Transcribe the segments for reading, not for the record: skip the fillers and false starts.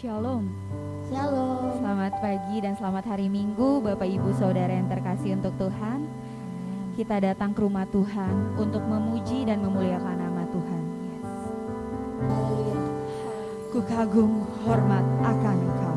Shalom. Shalom. Selamat pagi dan selamat hari Minggu Bapak Ibu Saudara yang terkasih untuk Tuhan. Kita datang ke rumah Tuhan untuk memuji dan memuliakan nama Tuhan. Ku kagum hormat akan Engkau.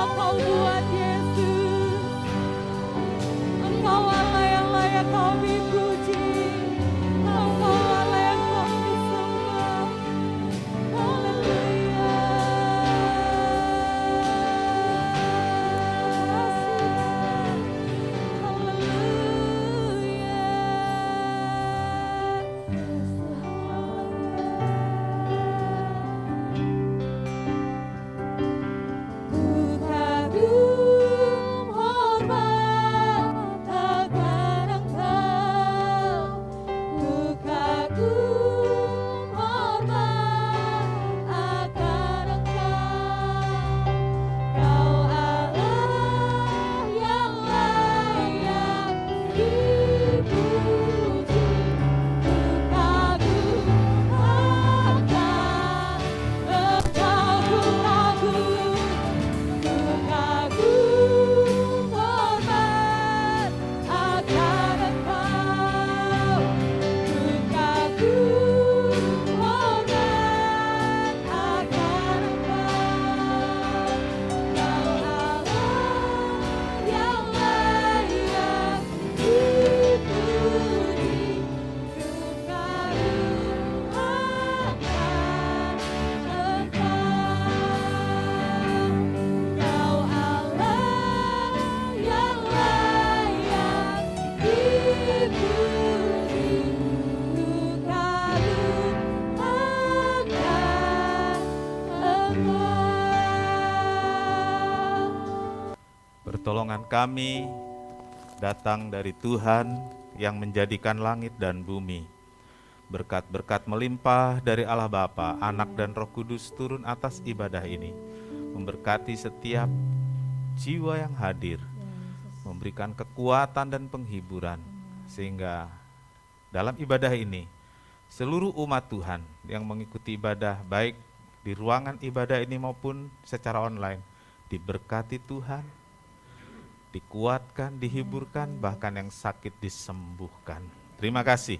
Kau buat Yesus. kami puji, Engkau yang kami sembah. Haleluya. Pertolongan kami datang dari Tuhan yang menjadikan langit dan bumi. Berkat-berkat melimpah dari Allah Bapa, Anak dan Roh Kudus turun atas ibadah ini, memberkati setiap jiwa yang hadir, memberikan kekuatan dan penghiburan, sehingga dalam ibadah ini seluruh umat Tuhan yang mengikuti ibadah baik di ruangan ibadah ini maupun secara online diberkati Tuhan, dikuatkan, dihiburkan, bahkan yang sakit disembuhkan. Terima kasih.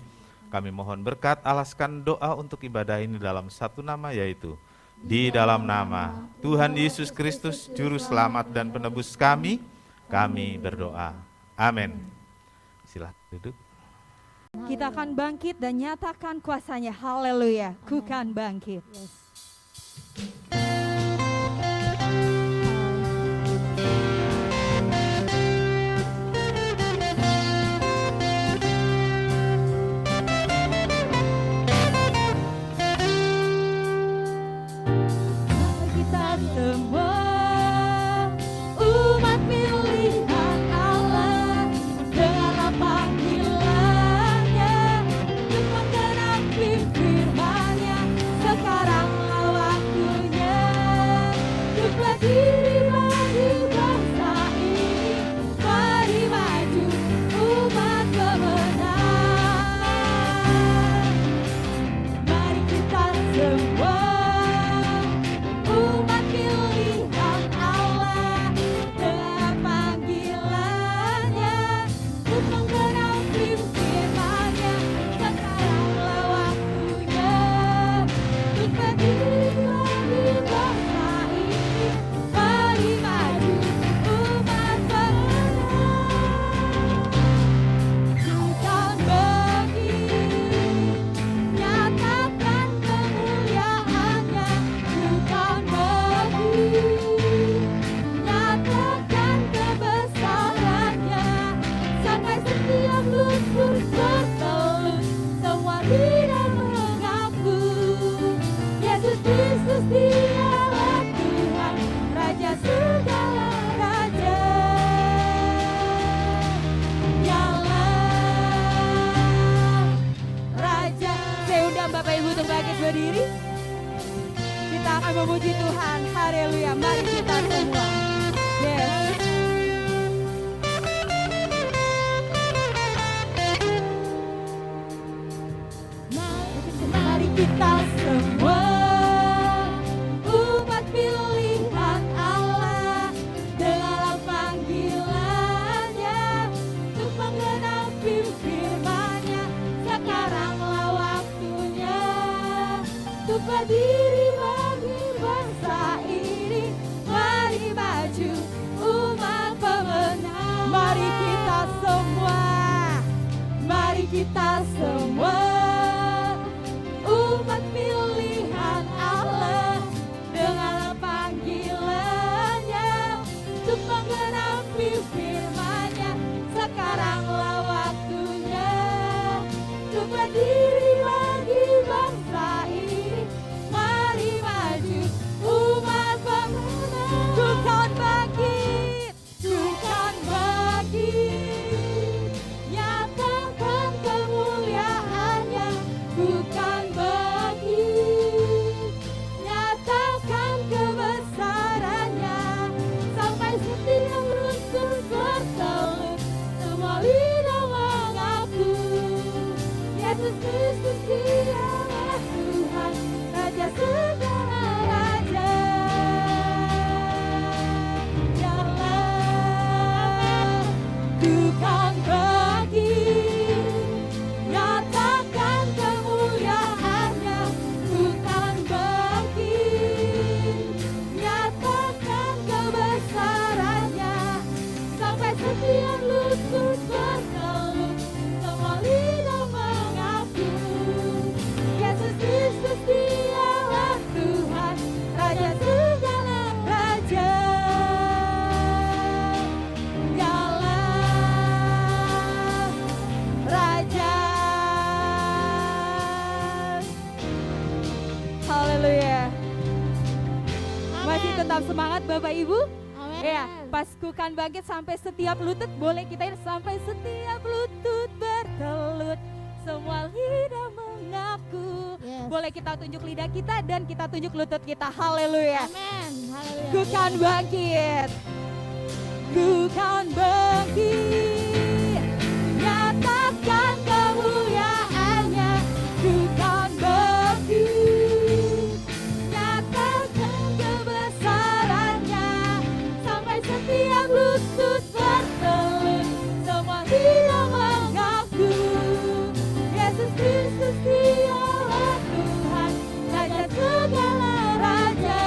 Kami mohon berkat, alaskan doa untuk ibadah ini dalam satu nama, yaitu di dalam nama Tuhan Yesus Kristus, Juru Selamat dan Penebus kami berdoa. Amin. Silakan duduk. Kita akan bangkit dan nyatakan kuasanya. Haleluya. Ku kan bangkit. Sekarang kita semua umat pilihan Allah, dengarlah panggilannya untuk menggenapi firman-Nya. Sekaranglah waktunya untuk berdiri bagi bangsa ini. Mari maju umat pemenang. Ku kan bangkit, ku kan bangkit, nyatakan kemuliaan-Nya. Ku kan bangkit, nyatakan kebesaran-Nya, sampai setiap rumput bertelur, semua lidah mengaku Yesus Kristus Dialah Tuhan, Raja segala raja. Dialah, ku kan bangkit, nyatakan kemuliaan-Nya. Ku kan bangkit, nyatakan kebesaran-Nya, sampai setiap lutut bertelur, semua lidah mengaku Yesus Kristus Dialah Tuhan, Raja segala raja. Dialah Raja. Haleluya. Masih tetap semangat Bapak Ibu? Amin. Ya, pas ku kan bangkit sampai setiap lutut, boleh kita sampai setiap lutut bertelut, semua lidah mengaku. Yes. Boleh kita tunjuk lidah kita dan kita tunjuk lutut kita. Haleluya. Amin. Haleluya. Ku kan bangkit, ku kan bangkit, nyatakan kemuliaan-Nya. Ku kan bangkit, nyatakan kebesaran-Nya, sampai setiap lutut bertelut, semua lidah mengaku Yesus Kristus Dialah Tuhan, Raja segala raja.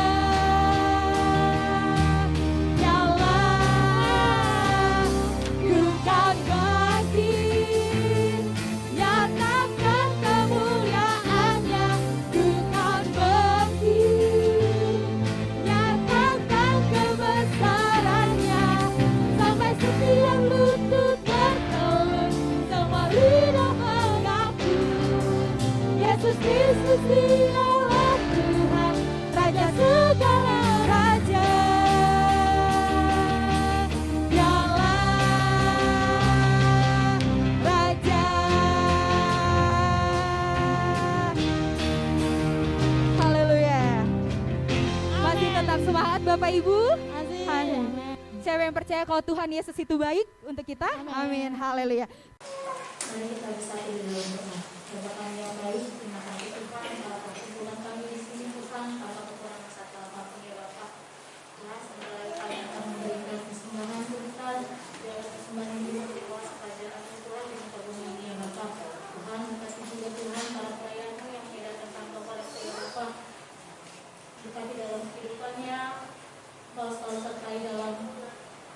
Dialah, ku kan bangkit, nyatakan kemuliaan-Nya. Ku kan bangkit, nyatakan kebesaran-Nya, sampai setiap lutut bertelur, semua lidah mengaku Yesus Kristus Dialah Tuhan, Raja segala raja. Dialah Raja. Haleluya. Masih tetap semangat Bapak Ibu? Asik. Amin. Amin. Siapa yang percaya kalau Tuhan Yesus itu baik untuk kita? Amin. Amin. Haleluya. Mari kita bersatu di dalam doa. Bapa kami yang baik, terima kasih Tuhan atas perkumpulan kami di sini Tuhan, tanpa kekurangan satu apapun ya Bapa. Tuhan, sebentar lagi kami akan memberikan persembahan Tuhan, biar persembahan ini berkuasa kerajaan Tuhan di muka bumi ini ya Bapa. Tuhan, berkati juga Tuhan para pelayanmu yang tidak datang tanpa pada ya Bapa. Berkati dalam kehidupannya, Kau selalu sertai dalam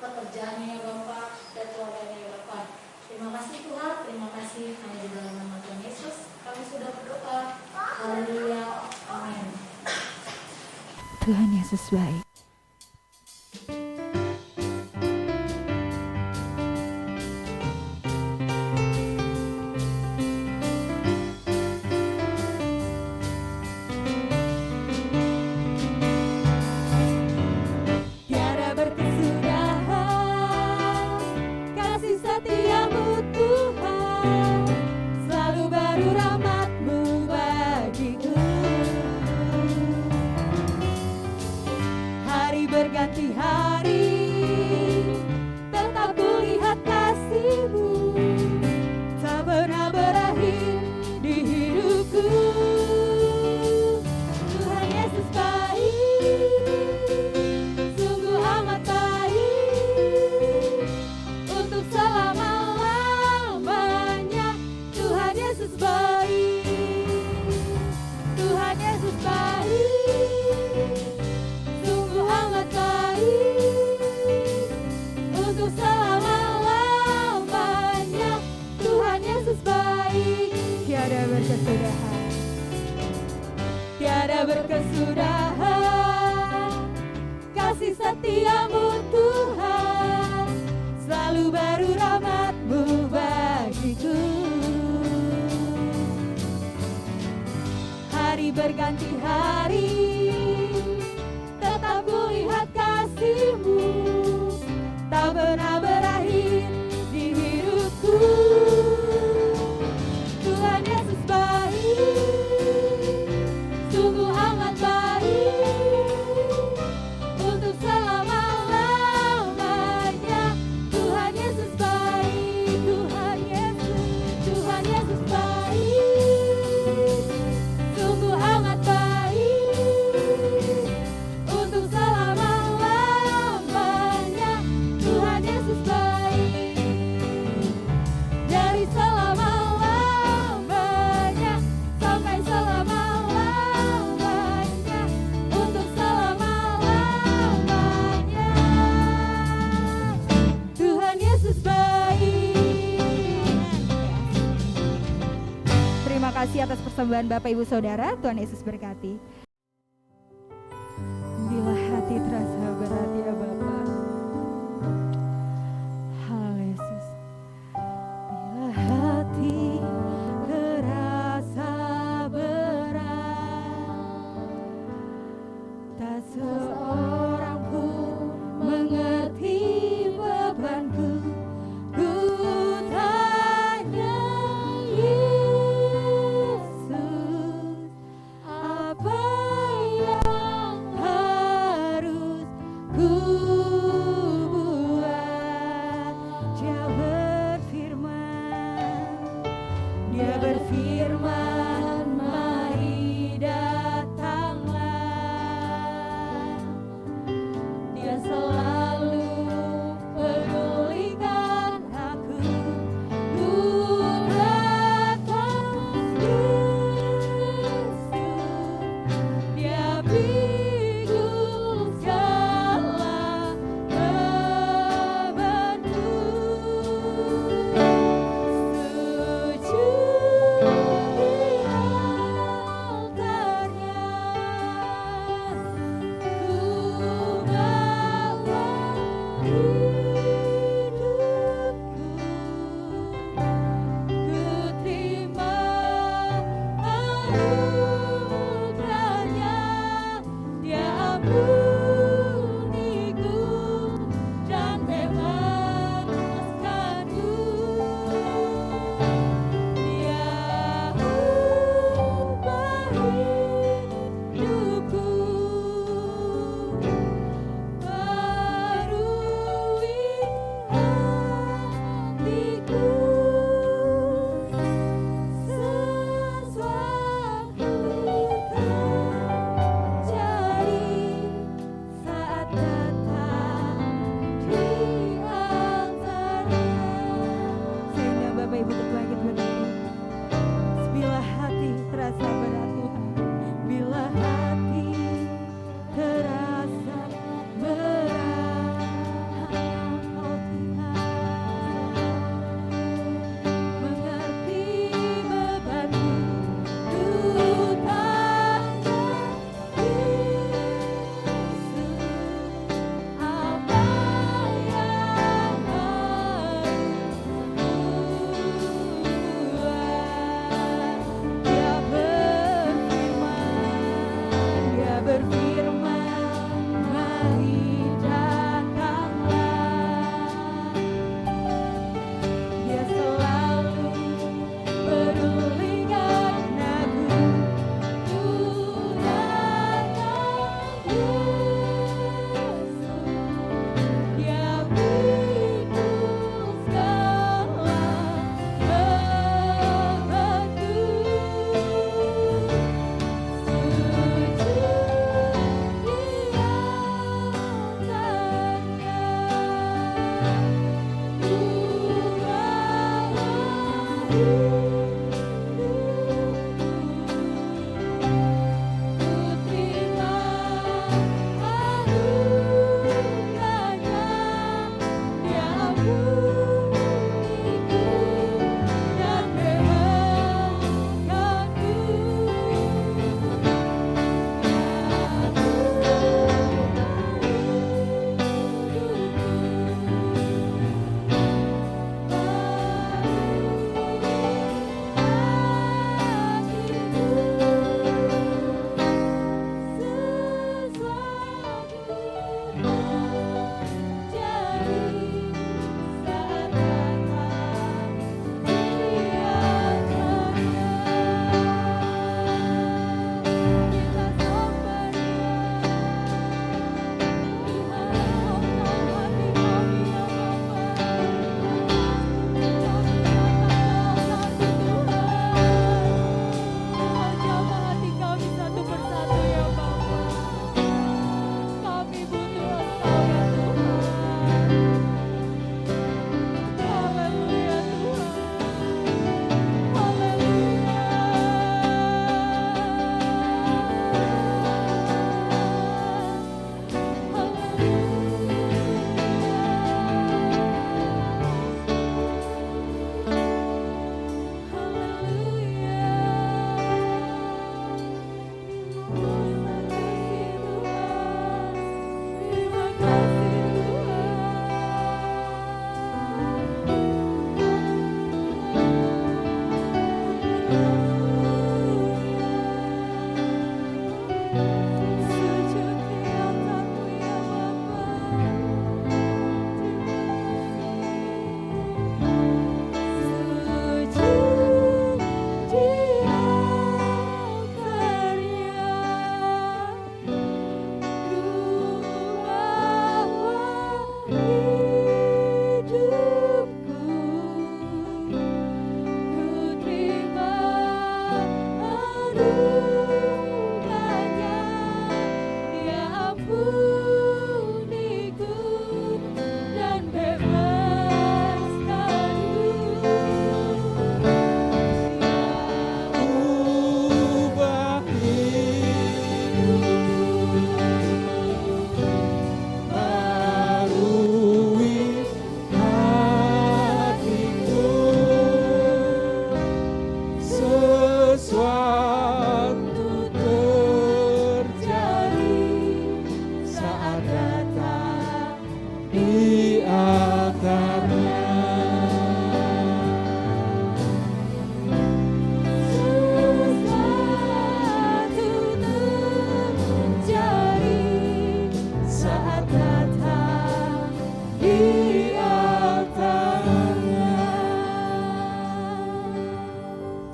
pekerjaannya ya Bapa dan keluarganya ya Bapa. Terima kasih Tuhan, terima kasih hanya di dalam nama Tuhan Yesus kami sudah berdoa. Haleluya, amin. Tuhan Yesus baik. Tiada berkesudahan kasih setiamu Tuhan, selalu baru rahmat-Mu bagiku. kesudahan kasih setiamu Tuhan, selalu baru rahmat-Mu bagiku. Hari berganti hari, tetap kulihat kasih-Mu, tak pernah berakhir di hidupku. Tuhan Yesus baik, sungguh amat baik, untuk selama-lamanya. Tuhan Yesus baik, Tuhan Yesus baik, sungguh amat baik, untuk selama-lamanya. Tuhan Yesus baik, dari selama-lamanya sampai selama-lamanya, untuk selama-lamanya. Tuhan Yesus baik. Terima kasih atas persembahan Bapak Ibu Saudara. Tuhan Yesus berkati. Bila hati terasa berat ya Bapak, haleluya Yesus. Bila hati terasa berat, tak seorang pun mengerti bebanku. Ku tanya Yesus, apa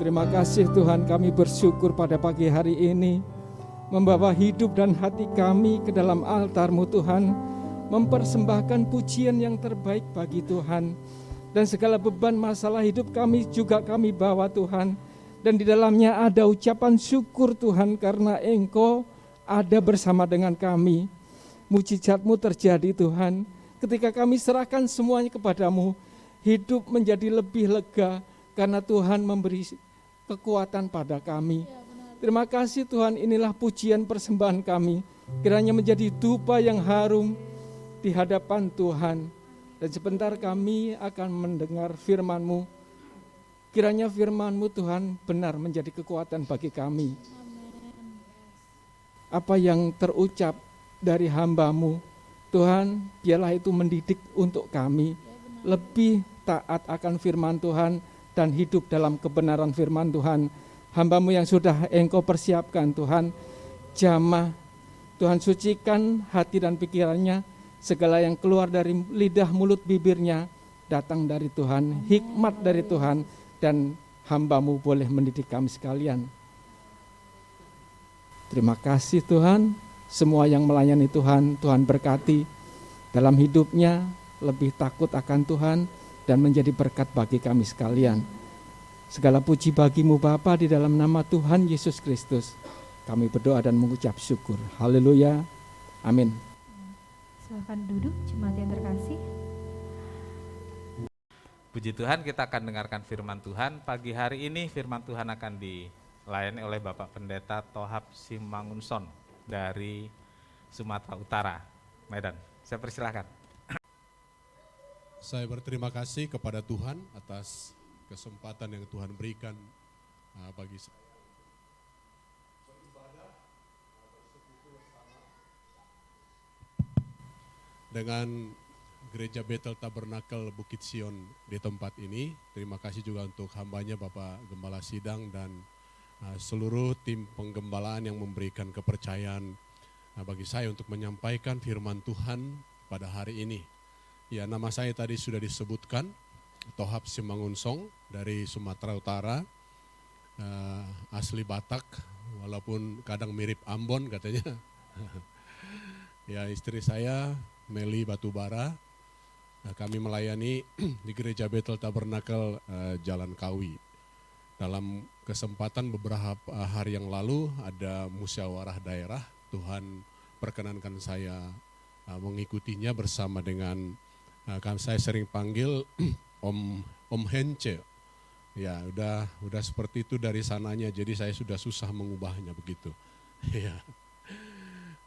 Terima kasih Tuhan, kami bersyukur pada pagi hari ini membawa hidup dan hati kami ke dalam altar-Mu Tuhan, mempersembahkan pujian yang terbaik bagi Tuhan. Dan segala beban masalah hidup kami juga kami bawa Tuhan. Dan di dalamnya ada ucapan syukur Tuhan karena Engkau ada bersama dengan kami. Mujizat-Mu terjadi Tuhan. Ketika kami serahkan semuanya kepadamu, hidup menjadi lebih lega karena Tuhan memberi kekuatan pada kami. Terima kasih Tuhan, inilah pujian persembahan kami. Kiranya menjadi dupa yang harum di hadapan Tuhan. Dan sebentar kami akan mendengar firman-Mu. Kiranya firman-Mu Tuhan benar menjadi kekuatan bagi kami. Apa yang terucap dari hamba-Mu, Tuhan, biarlah itu mendidik untuk kami. Lebih taat akan firman Tuhan dan hidup dalam kebenaran firman Tuhan. Hamba-Mu yang sudah Engkau persiapkan Tuhan, jamah Tuhan, sucikan hati dan pikirannya, segala yang keluar dari lidah mulut bibirnya datang dari Tuhan, hikmat dari Tuhan, dan hamba-Mu boleh mendidik kami sekalian. Terima kasih Tuhan, semua yang melayani Tuhan, Tuhan berkati dalam hidupnya, lebih takut akan Tuhan dan menjadi berkat bagi kami sekalian. Segala puji bagi-Mu Bapa, di dalam nama Tuhan Yesus Kristus kami berdoa dan mengucap syukur. Haleluya. Amin. Silakan duduk, jemaat yang terkasih. Puji Tuhan, kita akan dengarkan firman Tuhan. Pagi hari ini firman Tuhan akan dilayani oleh Bapak Pendeta Tohab Simangunson dari Sumatera Utara, Medan. Saya persilahkan. Saya berterima kasih kepada Tuhan atas kesempatan yang Tuhan berikan bagi saya. Dengan Gereja Bethel Tabernakel Bukit Sion di tempat ini, terima kasih juga untuk hambanya Bapak Gembala Sidang dan seluruh tim penggembalaan yang memberikan kepercayaan bagi saya untuk menyampaikan firman Tuhan pada hari ini. Ya, nama saya tadi sudah disebutkan, Tohab Simangunsong dari Sumatera Utara, asli Batak, walaupun kadang mirip Ambon katanya. Ya, istri saya Meli Batubara, kami melayani di Gereja Bethel Tabernakel Jalan Kawi. Dalam kesempatan beberapa hari yang lalu ada musyawarah daerah, Tuhan perkenankan saya mengikutinya bersama dengan saya sering panggil Om Hence. Ya, udah seperti itu dari sananya, jadi saya sudah susah mengubahnya begitu. Ya.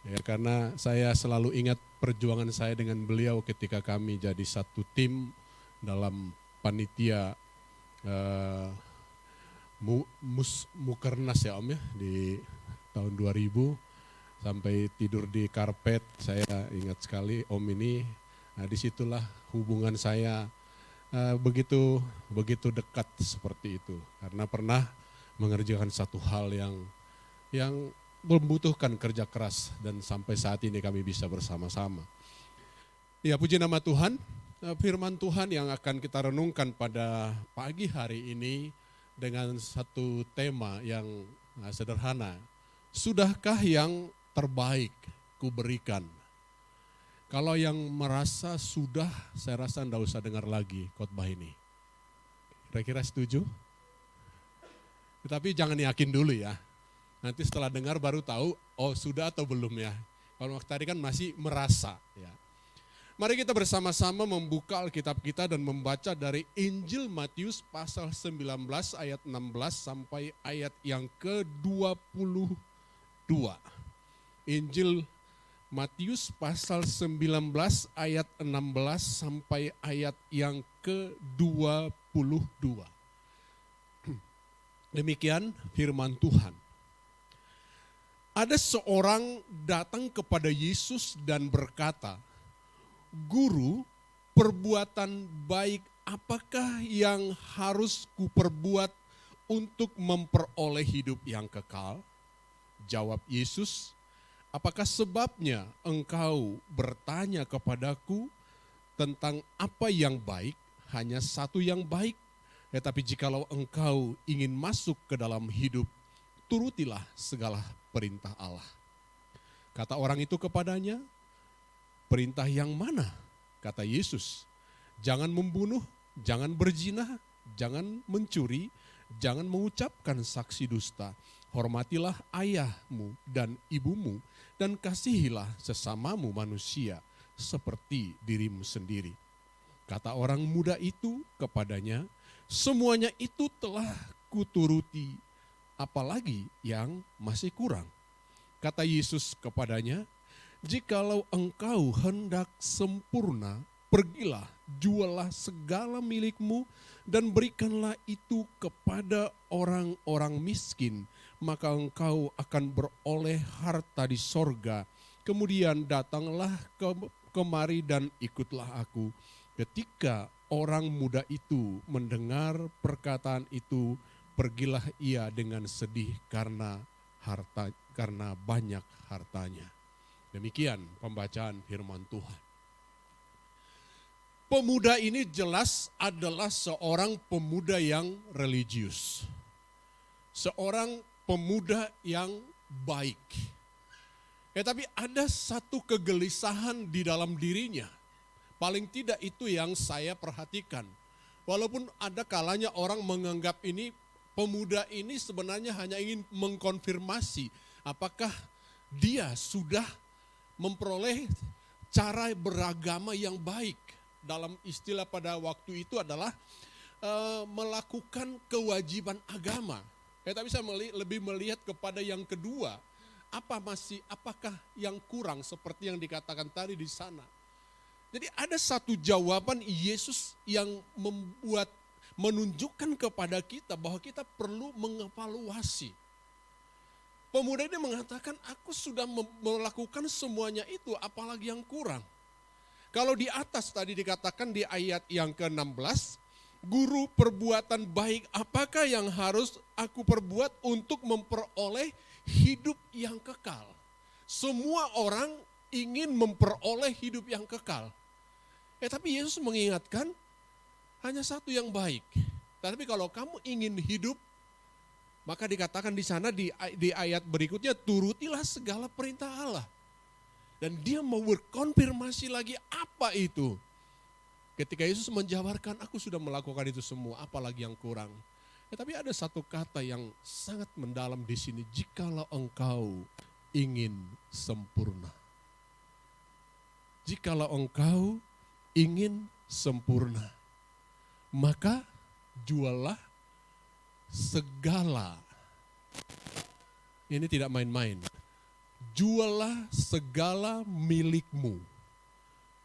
Ya, karena saya selalu ingat perjuangan saya dengan beliau ketika kami jadi satu tim dalam panitia Mukernas ya Om ya, di tahun 2000 sampai tidur di karpet. Saya ingat sekali Om ini. Nah, disitulah hubungan saya begitu dekat seperti itu, karena pernah mengerjakan satu hal yang membutuhkan kerja keras dan sampai saat ini kami bisa bersama-sama. Ya, puji nama Tuhan. Firman Tuhan yang akan kita renungkan pada pagi hari ini dengan satu tema yang sederhana. Sudahkah yang terbaik kuberikan? Kalau yang merasa sudah, saya rasa enggak usah dengar lagi khotbah ini. Kira-kira setuju? Tetapi jangan yakin dulu ya. Nanti setelah dengar baru tahu, oh sudah atau belum ya. Kalau tadi kan masih merasa ya. Mari kita bersama-sama membuka Alkitab kita dan membaca dari Injil Matius pasal 19 ayat 16 sampai ayat yang ke-22. Injil Matius pasal 19 ayat 16 sampai ayat yang ke-22. Demikian firman Tuhan. Ada seorang datang kepada Yesus dan berkata, "Guru, perbuatan baik apakah yang harus kuperbuat untuk memperoleh hidup yang kekal?" Jawab Yesus, "Apakah sebabnya engkau bertanya kepadaku tentang apa yang baik? Hanya satu yang baik. Tetapi jikalau engkau ingin masuk ke dalam hidup, turutilah segala perintah Allah. Kata orang itu kepadanya, perintah yang mana? Kata Yesus, jangan membunuh, jangan berzina, jangan mencuri, jangan mengucapkan saksi dusta. Hormatilah ayahmu dan ibumu, dan kasihilah sesamamu manusia seperti dirimu sendiri. Kata orang muda itu kepadanya, semuanya itu telah kuturuti, apalagi yang masih kurang. Kata Yesus kepadanya, jikalau engkau hendak sempurna, pergilah, jualah segala milikmu dan berikanlah itu kepada orang-orang miskin, maka engkau akan beroleh harta di sorga. Kemudian datanglah kemari dan ikutlah aku. Ketika orang muda itu mendengar perkataan itu, pergilah ia dengan sedih karena banyak hartanya. Demikian pembacaan firman Tuhan. Pemuda ini jelas adalah seorang pemuda yang religius. Seorang pemuda yang baik. Tapi ada satu kegelisahan di dalam dirinya. Paling tidak itu yang saya perhatikan. Walaupun ada kalanya orang menganggap ini, pemuda ini sebenarnya hanya ingin mengkonfirmasi apakah dia sudah memperoleh cara beragama yang baik. Dalam istilah pada waktu itu adalah melakukan kewajiban agama. Tapi saya lebih melihat kepada yang kedua, apakah yang kurang seperti yang dikatakan tadi di sana. Jadi ada satu jawaban Yesus yang menunjukkan kepada kita bahwa kita perlu mengevaluasi. Pemuda ini mengatakan, aku sudah melakukan semuanya itu, apalagi yang kurang. Kalau di atas tadi dikatakan di ayat yang ke-16, guru perbuatan baik apakah yang harus aku perbuat untuk memperoleh hidup yang kekal? Semua orang ingin memperoleh hidup yang kekal. Tapi Yesus mengingatkan hanya satu yang baik. Tapi kalau kamu ingin hidup, maka dikatakan di sana di ayat berikutnya, turutilah segala perintah Allah. Dan dia mau berkonfirmasi lagi apa itu. Ketika Yesus menjabarkan, aku sudah melakukan itu semua, apalagi yang kurang. Tapi ada satu kata yang sangat mendalam di sini, jikalau engkau ingin sempurna. Jikalau engkau ingin sempurna, maka jualah segala. Ini tidak main-main. Jualah segala milikmu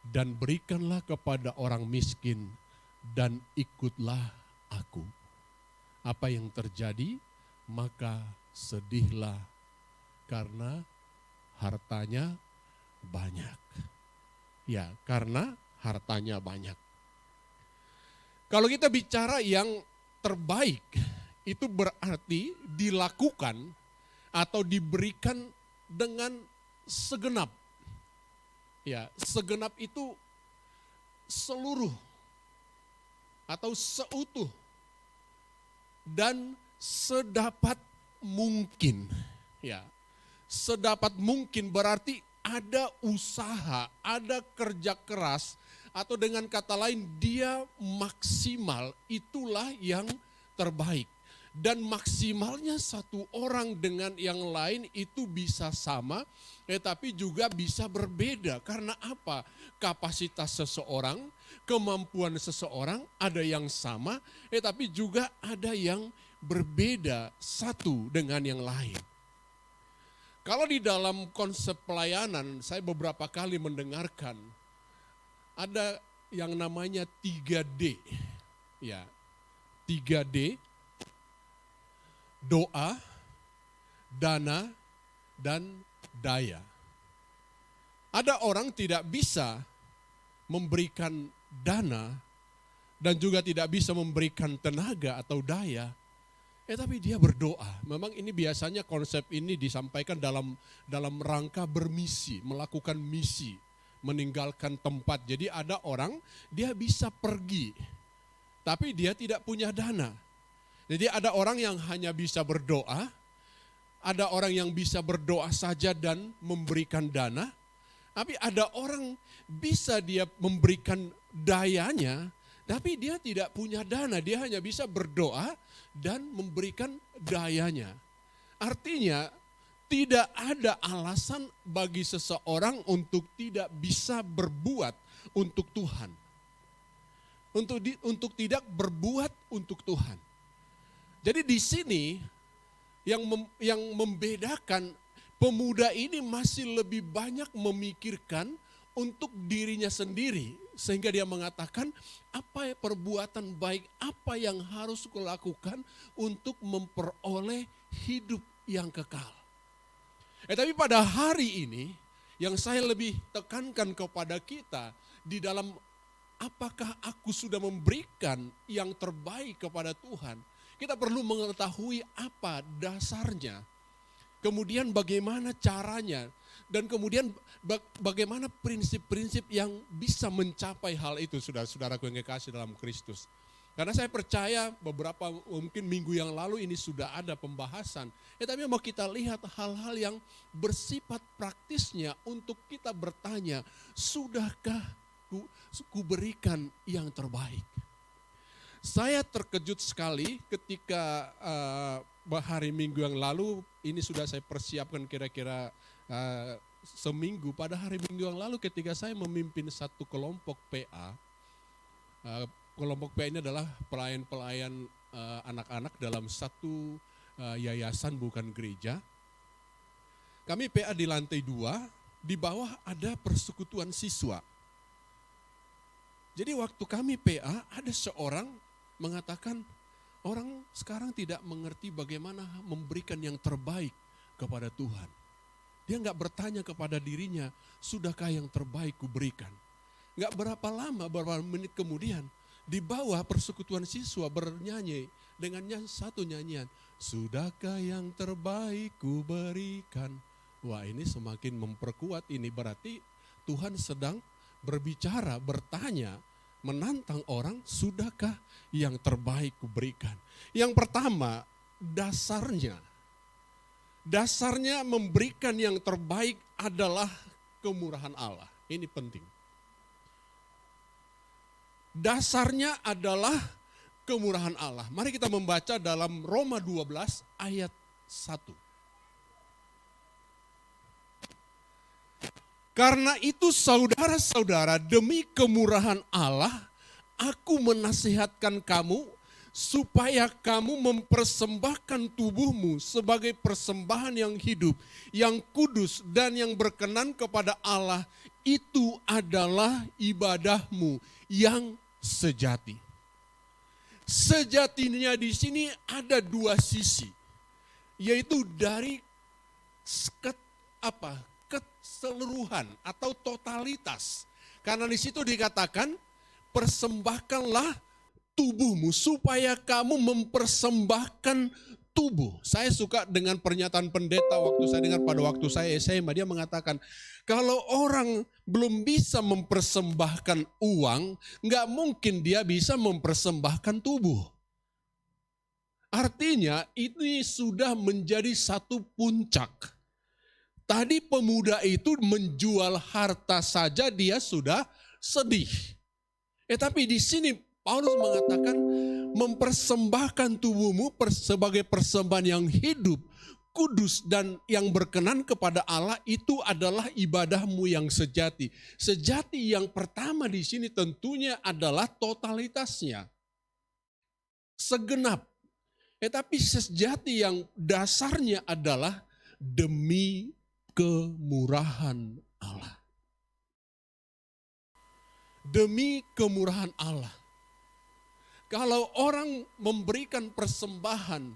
dan berikanlah kepada orang miskin dan ikutlah aku. Apa yang terjadi? Maka sedihlah karena hartanya banyak. Ya, karena hartanya banyak. Kalau kita bicara yang terbaik, itu berarti dilakukan atau diberikan dengan segenap. Ya, segenap itu seluruh atau seutuh dan sedapat mungkin. Ya, sedapat mungkin berarti ada usaha, ada kerja keras, atau dengan kata lain dia maksimal, itulah yang terbaik. Dan maksimalnya satu orang dengan yang lain itu bisa sama, tetapi juga bisa berbeda. Karena apa? Kapasitas seseorang, kemampuan seseorang ada yang sama, tetapi juga ada yang berbeda satu dengan yang lain. Kalau di dalam konsep pelayanan, saya beberapa kali mendengarkan ada yang namanya 3D. Ya, 3D, doa, dana, dan daya. Ada orang tidak bisa memberikan dana dan juga tidak bisa memberikan tenaga atau daya, tapi dia berdoa. Memang ini biasanya konsep ini disampaikan dalam rangka bermisi, melakukan misi, meninggalkan tempat. Jadi ada orang dia bisa pergi tapi dia tidak punya dana. Jadi ada orang yang hanya bisa berdoa, ada orang yang bisa berdoa saja dan memberikan dana, tapi ada orang bisa dia memberikan dayanya, tapi dia tidak punya dana, dia hanya bisa berdoa dan memberikan dayanya. Artinya tidak ada alasan bagi seseorang untuk tidak bisa berbuat untuk Tuhan. Untuk tidak berbuat untuk Tuhan. Jadi di sini yang membedakan, pemuda ini masih lebih banyak memikirkan untuk dirinya sendiri. Sehingga dia mengatakan, apa perbuatan baik, apa yang harus kulakukan untuk memperoleh hidup yang kekal. Tapi pada hari ini, yang saya lebih tekankan kepada kita, di dalam apakah aku sudah memberikan yang terbaik kepada Tuhan, kita perlu mengetahui apa dasarnya, kemudian bagaimana caranya, dan kemudian bagaimana prinsip-prinsip yang bisa mencapai hal itu, saudara-saudaraku yang kekasih dalam Kristus. Karena saya percaya beberapa mungkin minggu yang lalu ini sudah ada pembahasan. Tapi mau kita lihat hal-hal yang bersifat praktisnya untuk kita bertanya, sudahkah ku berikan yang terbaik? Saya terkejut sekali ketika hari Minggu yang lalu, ini sudah saya persiapkan kira-kira seminggu. Pada hari Minggu yang lalu ketika saya memimpin satu kelompok PA, kelompok PA ini adalah pelayan-pelayan anak-anak dalam satu yayasan bukan gereja. Kami PA di lantai 2, di bawah ada persekutuan siswa. Jadi waktu kami PA ada seorang mengatakan, orang sekarang tidak mengerti bagaimana memberikan yang terbaik kepada Tuhan. Dia nggak bertanya kepada dirinya, sudahkah yang terbaik kuberikan? Nggak berapa lama, beberapa menit kemudian, di bawah persekutuan siswa bernyanyi dengan satu nyanyian, sudahkah yang terbaik kuberikan? Wah, ini semakin memperkuat, ini berarti Tuhan sedang berbicara, bertanya, menantang orang, sudahkah yang terbaik kuberikan? Yang pertama, dasarnya memberikan yang terbaik adalah kemurahan Allah. Ini penting. Dasarnya adalah kemurahan Allah. Mari kita membaca dalam Roma 12 ayat 1. Karena itu saudara-saudara, demi kemurahan Allah, aku menasihatkan kamu supaya kamu mempersembahkan tubuhmu sebagai persembahan yang hidup, yang kudus dan yang berkenan kepada Allah. Itu adalah ibadahmu yang sejati. Sejatinya di sini ada dua sisi, yaitu dari keseluruhan atau totalitas. Karena di situ dikatakan, persembahkanlah tubuhmu supaya kamu mempersembahkan tubuh. Saya suka dengan pernyataan pendeta waktu saya dengar pada waktu saya SMA, dia mengatakan, kalau orang belum bisa mempersembahkan uang, nggak mungkin dia bisa mempersembahkan tubuh. Artinya ini sudah menjadi satu puncak. Tadi pemuda itu menjual harta saja dia sudah sedih. Tapi di sini Paulus mengatakan mempersembahkan tubuhmu sebagai persembahan yang hidup, kudus dan yang berkenan kepada Allah, itu adalah ibadahmu yang sejati. Sejati yang pertama di sini tentunya adalah totalitasnya. Segenap. Tapi sejati yang dasarnya adalah demi kemurahan Allah. Demi kemurahan Allah. Kalau orang memberikan persembahan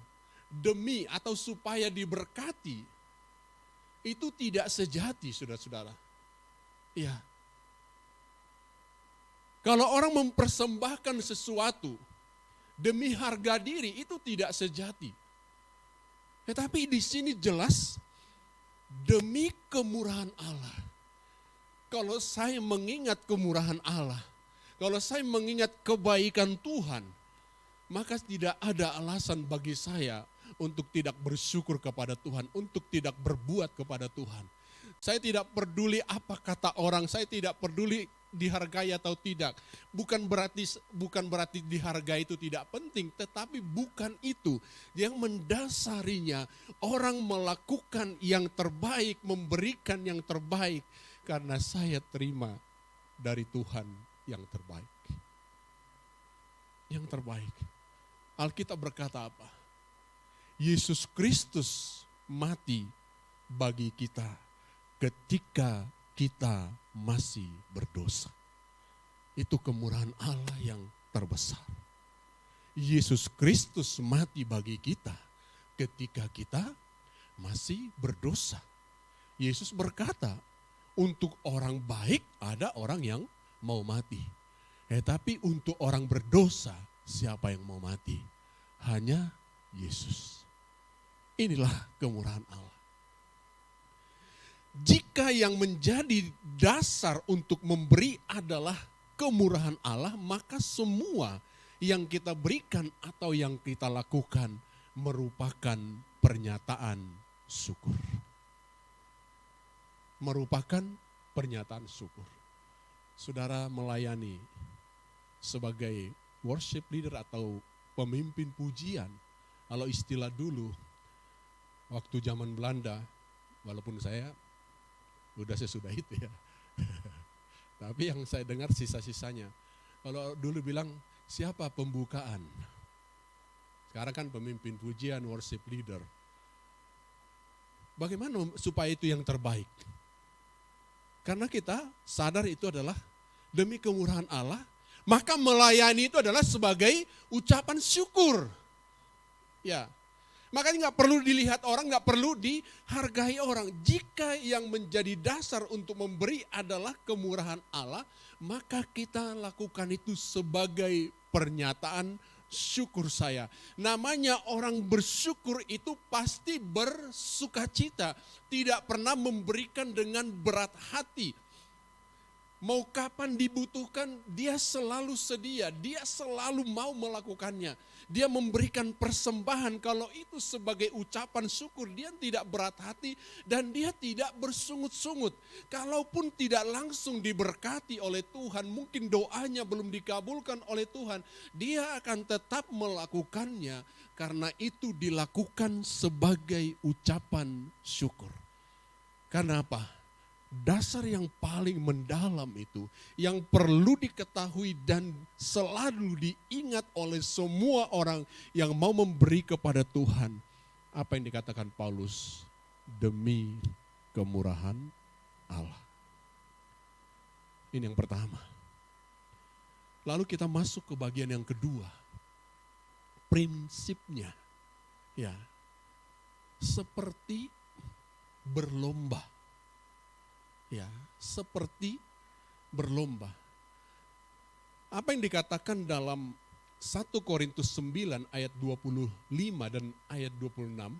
demi atau supaya diberkati, itu tidak sejati, saudara-saudara. Ya. Kalau orang mempersembahkan sesuatu demi harga diri, itu tidak sejati. Tetapi di sini jelas demi kemurahan Allah. Kalau saya mengingat kemurahan Allah, kalau saya mengingat kebaikan Tuhan, maka tidak ada alasan bagi saya untuk tidak bersyukur kepada Tuhan, untuk tidak berbuat kepada Tuhan. Saya tidak peduli apa kata orang, saya tidak peduli dihargai atau tidak. Bukan berarti dihargai itu tidak penting, tetapi bukan itu yang mendasarinya orang melakukan yang terbaik, memberikan yang terbaik karena saya terima dari Tuhan yang terbaik. Yang terbaik. Alkitab berkata apa? Yesus Kristus mati bagi kita ketika kita masih berdosa. Itu kemurahan Allah yang terbesar. Yesus Kristus mati bagi kita ketika kita masih berdosa. Yesus berkata, untuk orang baik ada orang yang mau mati. Tapi untuk orang berdosa, siapa yang mau mati? Hanya Yesus. Inilah kemurahan Allah. Jika yang menjadi dasar untuk memberi adalah kemurahan Allah, maka semua yang kita berikan atau yang kita lakukan merupakan pernyataan syukur. Merupakan pernyataan syukur. Saudara melayani sebagai worship leader atau pemimpin pujian. Kalau istilah dulu, waktu zaman Belanda, walaupun saya udah sesudah itu ya. Tapi yang saya dengar sisa-sisanya. Kalau dulu bilang, siapa pembukaan? Sekarang kan pemimpin pujian, worship leader. Bagaimana supaya itu yang terbaik? Karena kita sadar itu adalah demi kemurahan Allah, maka melayani itu adalah sebagai ucapan syukur. Ya. Makanya nggak perlu dilihat orang, nggak perlu dihargai orang. Jika yang menjadi dasar untuk memberi adalah kemurahan Allah, maka kita lakukan itu sebagai pernyataan syukur saya. Namanya orang bersyukur itu pasti bersukacita. Tidak pernah memberikan dengan berat hati. Mau kapan dibutuhkan, dia selalu sedia, dia selalu mau melakukannya. Dia memberikan persembahan, kalau itu sebagai ucapan syukur, dia tidak berat hati dan dia tidak bersungut-sungut. Kalaupun tidak langsung diberkati oleh Tuhan, mungkin doanya belum dikabulkan oleh Tuhan, dia akan tetap melakukannya karena itu dilakukan sebagai ucapan syukur. Karena apa? Dasar yang paling mendalam itu yang perlu diketahui dan selalu diingat oleh semua orang yang mau memberi kepada Tuhan. Apa yang dikatakan Paulus? Demi kemurahan Allah. Ini yang pertama. Lalu kita masuk ke bagian yang kedua. Prinsipnya. Ya. Seperti berlomba. Ya, seperti berlomba. Apa yang dikatakan dalam 1 Korintus 9 ayat 25 dan ayat 26.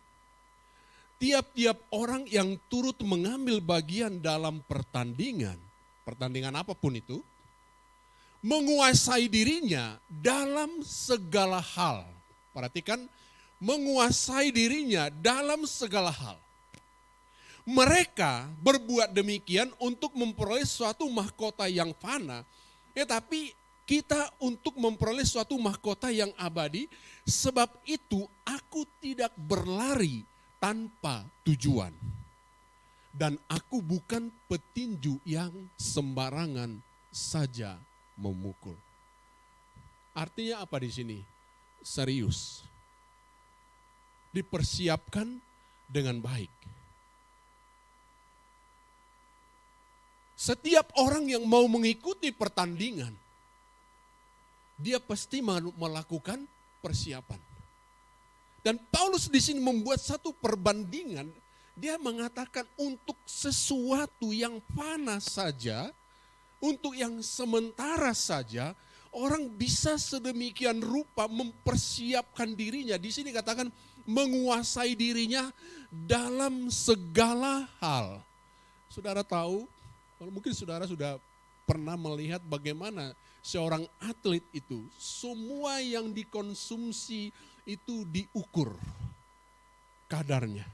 Tiap-tiap orang yang turut mengambil bagian dalam pertandingan apapun itu, menguasai dirinya dalam segala hal. Perhatikan, menguasai dirinya dalam segala hal. Mereka berbuat demikian untuk memperoleh suatu mahkota yang fana, tapi kita untuk memperoleh suatu mahkota yang abadi. Sebab itu aku tidak berlari tanpa tujuan. Dan aku bukan petinju yang sembarangan saja memukul. Artinya apa di sini? Serius. Dipersiapkan dengan baik. Setiap orang yang mau mengikuti pertandingan, dia pasti melakukan persiapan. Dan Paulus di sini membuat satu perbandingan. Dia mengatakan untuk sesuatu yang fana saja, untuk yang sementara saja, orang bisa sedemikian rupa mempersiapkan dirinya. Di sini katakan menguasai dirinya dalam segala hal. Saudara tahu, kalau mungkin saudara sudah pernah melihat bagaimana seorang atlet itu, semua yang dikonsumsi itu diukur kadarnya.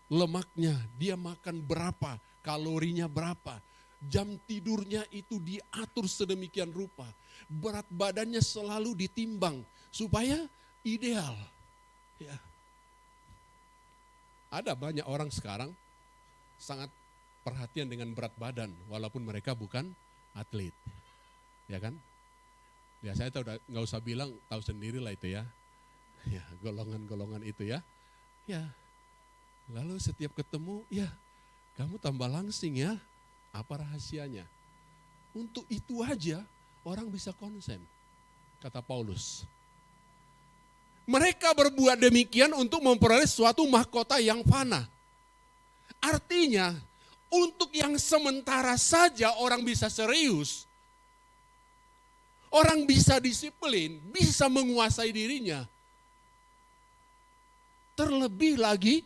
Lemaknya dia makan berapa, kalorinya berapa, jam tidurnya itu diatur sedemikian rupa. Berat badannya selalu ditimbang supaya ideal. Ya. Ada banyak orang sekarang sangat perhatian dengan berat badan walaupun mereka bukan atlet. Ya kan? Ya saya tahu, nggak usah bilang, tahu sendiri lah itu ya. Ya, golongan-golongan itu ya. Ya. Lalu setiap ketemu, ya kamu tambah langsing ya. Apa rahasianya? Untuk itu aja orang bisa konsen, kata Paulus. Mereka berbuat demikian untuk memperoleh suatu mahkota yang fana. Artinya, untuk yang sementara saja orang bisa serius. Orang bisa disiplin, bisa menguasai dirinya. Terlebih lagi,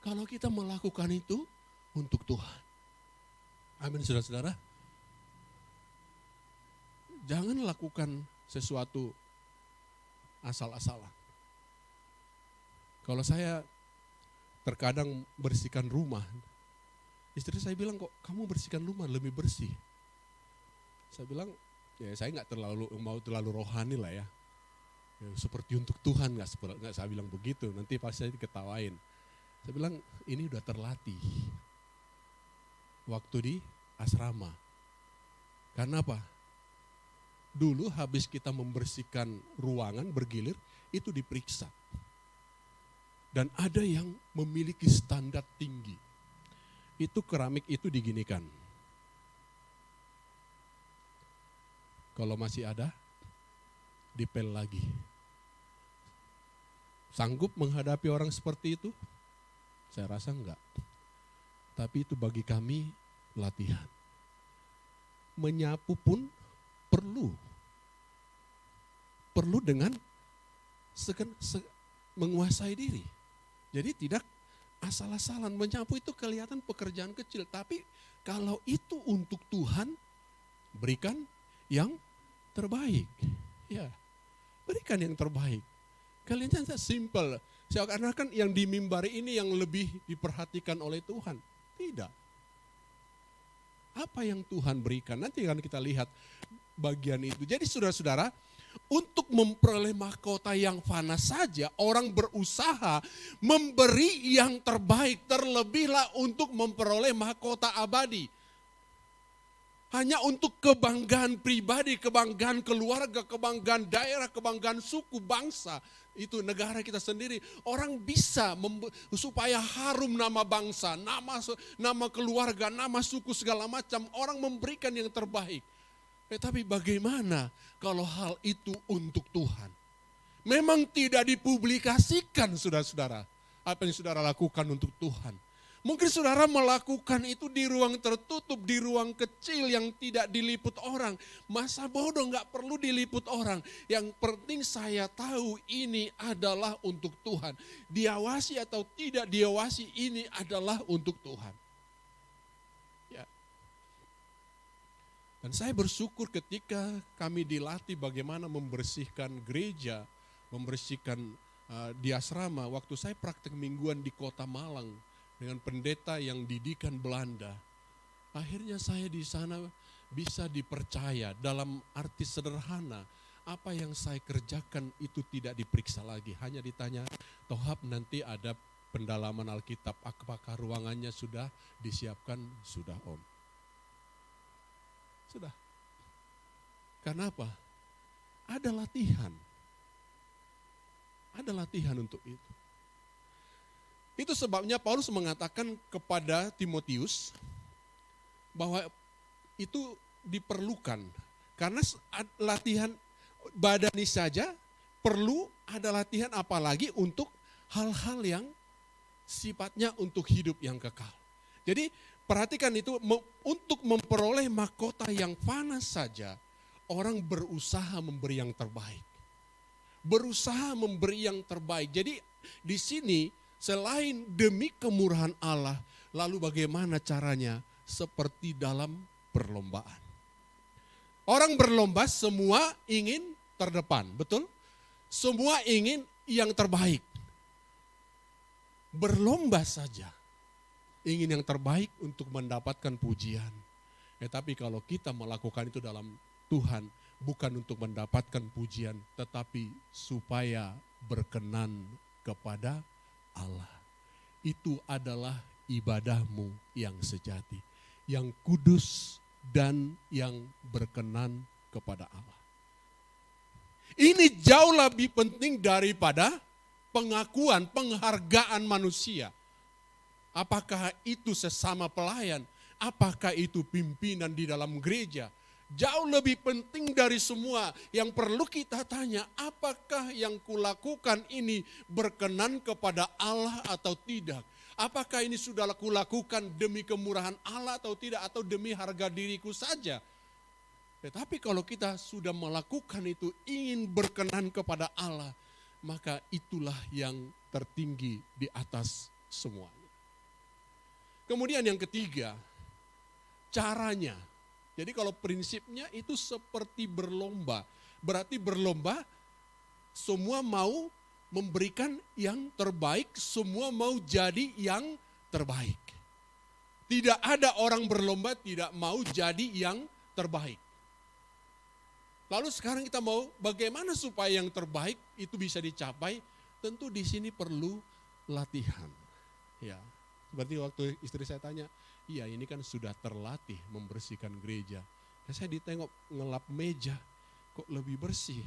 kalau kita melakukan itu untuk Tuhan. Amin, saudara-saudara. Jangan lakukan sesuatu asal-asalan. Kalau saya terkadang bersihkan rumah, istri saya bilang, kok kamu bersihkan rumah lebih bersih. Saya bilang, ya saya nggak mau terlalu rohani lah ya. Ya, seperti untuk Tuhan, nggak saya bilang begitu. Nanti pasti saya diketawain. Saya bilang, ini udah terlatih waktu di asrama. Karena apa? Dulu habis kita membersihkan ruangan bergilir, itu diperiksa. Dan ada yang memiliki standar tinggi. Itu keramik itu diginikan. Kalau masih ada, dipel lagi. Sanggup menghadapi orang seperti itu? Saya rasa enggak. Tapi itu bagi kami latihan. Menyapu pun perlu. Perlu dengan menguasai diri. Jadi tidak asal-asalan. Menyapu itu kelihatan pekerjaan kecil. Tapi kalau itu untuk Tuhan, berikan yang terbaik. Ya, berikan yang terbaik. Kalian jangan simple. Seakan-akan yang di mimbar ini yang lebih diperhatikan oleh Tuhan. Tidak. Apa yang Tuhan berikan, nanti akan kita lihat bagian itu. Jadi saudara-saudara, untuk memperoleh mahkota yang fana saja, orang berusaha memberi yang terbaik, terlebihlah untuk memperoleh mahkota abadi. Hanya untuk kebanggaan pribadi, kebanggaan keluarga, kebanggaan daerah, kebanggaan suku, bangsa. Itu negara kita sendiri. Orang bisa supaya harum nama bangsa, nama keluarga, nama suku segala macam. Orang memberikan yang terbaik. Tapi bagaimana kalau hal itu untuk Tuhan? Memang tidak dipublikasikan saudara-saudara. Apa yang saudara lakukan untuk Tuhan. Mungkin saudara melakukan itu di ruang tertutup, di ruang kecil yang tidak diliput orang. Masa bodoh nggak perlu diliput orang. Yang penting saya tahu ini adalah untuk Tuhan. Diawasi atau tidak diawasi ini adalah untuk Tuhan. Ya. Dan saya bersyukur ketika kami dilatih bagaimana membersihkan gereja, membersihkan di asrama. Waktu saya praktek mingguan di Kota Malang, dengan pendeta yang didikan Belanda. Akhirnya saya di sana bisa dipercaya dalam arti sederhana. Apa yang saya kerjakan itu tidak diperiksa lagi. Hanya ditanya, Tohab nanti ada pendalaman Alkitab. Apakah ruangannya sudah disiapkan? Sudah Om. Sudah. Karena apa? Ada latihan. Ada latihan untuk itu. Itu sebabnya Paulus mengatakan kepada Timotius bahwa itu diperlukan. Karena latihan badani saja perlu ada latihan apalagi untuk hal-hal yang sifatnya untuk hidup yang kekal. Jadi perhatikan itu, untuk memperoleh mahkota yang fana saja orang berusaha memberi yang terbaik. Berusaha memberi yang terbaik. Jadi di sini selain demi kemurahan Allah, lalu bagaimana caranya? Seperti dalam perlombaan. Orang berlomba semua ingin terdepan, betul? Semua ingin yang terbaik. Berlomba saja ingin yang terbaik untuk mendapatkan pujian. Tapi kalau kita melakukan itu dalam Tuhan, bukan untuk mendapatkan pujian, tetapi supaya berkenan kepada Allah. Itu adalah ibadahmu yang sejati, yang kudus dan yang berkenan kepada Allah. Ini jauh lebih penting daripada pengakuan, penghargaan manusia. Apakah itu sesama pelayan, apakah itu pimpinan di dalam gereja. Jauh lebih penting dari semua. Yang perlu kita tanya, apakah yang kulakukan ini berkenan kepada Allah atau tidak? Apakah ini sudah kulakukan demi kemurahan Allah atau tidak, atau demi harga diriku saja? Tetapi kalau kita sudah melakukan itu ingin berkenan kepada Allah, maka itulah yang tertinggi di atas semuanya. Kemudian yang ketiga, caranya. Jadi kalau prinsipnya itu seperti berlomba. Berarti berlomba, semua mau memberikan yang terbaik, semua mau jadi yang terbaik. Tidak ada orang berlomba tidak mau jadi yang terbaik. Lalu sekarang kita mau bagaimana supaya yang terbaik itu bisa dicapai? Tentu di sini perlu latihan. Ya, seperti waktu istri saya tanya, iya ini kan sudah terlatih membersihkan gereja. Saya ditengok ngelap meja, kok lebih bersih.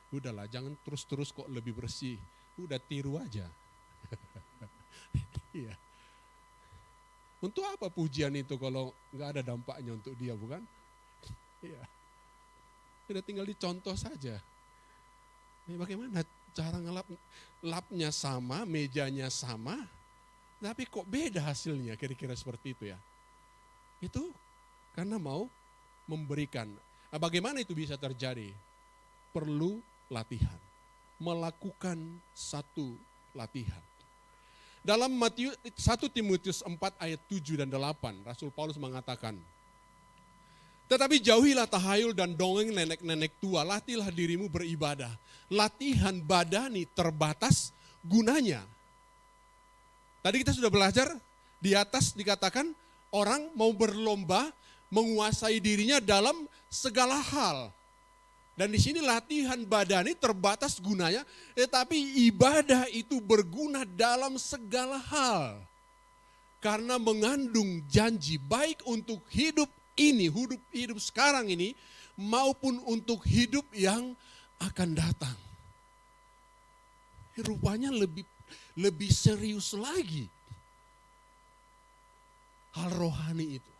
Udahlah jangan terus-terus kok lebih bersih, udah tiru aja. Iya. Untuk apa pujian itu kalau nggak ada dampaknya untuk dia, bukan? Iya. Udah tinggal dicontoh saja. Ini bagaimana cara lapnya sama, mejanya sama, tapi kok beda hasilnya, kira-kira seperti itu ya. Itu karena mau memberikan. Nah, bagaimana itu bisa terjadi? Perlu latihan. Melakukan satu latihan. Dalam 1 Timotius 4 ayat 7 dan 8, Rasul Paulus mengatakan, tetapi jauhilah tahayul dan dongeng nenek-nenek tua, latihlah dirimu beribadah. Latihan badani terbatas gunanya. Tadi kita sudah belajar, di atas dikatakan orang mau berlomba menguasai dirinya dalam segala hal. Dan di sini latihan badani terbatas gunanya, tetapi ibadah itu berguna dalam segala hal. Karena mengandung janji baik untuk hidup ini, hidup sekarang ini, maupun untuk hidup yang akan datang. Rupanya lebih serius lagi hal rohani itu.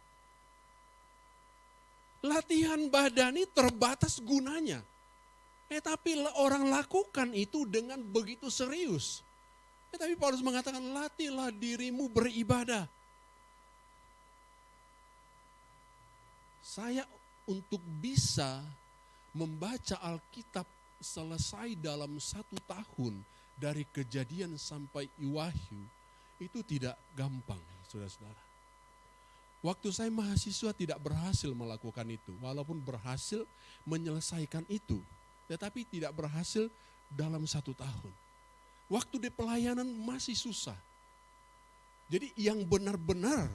Latihan badani terbatas gunanya. Tapi orang lakukan itu dengan begitu serius. Tapi Paulus mengatakan latihlah dirimu beribadah. Saya untuk bisa membaca Alkitab selesai dalam 1 tahun dari Kejadian sampai Wahyu itu tidak gampang, saudara-saudara. Waktu saya mahasiswa tidak berhasil melakukan itu, walaupun berhasil menyelesaikan itu, tetapi tidak berhasil dalam 1 tahun. Waktu di pelayanan masih susah. Jadi yang benar-benar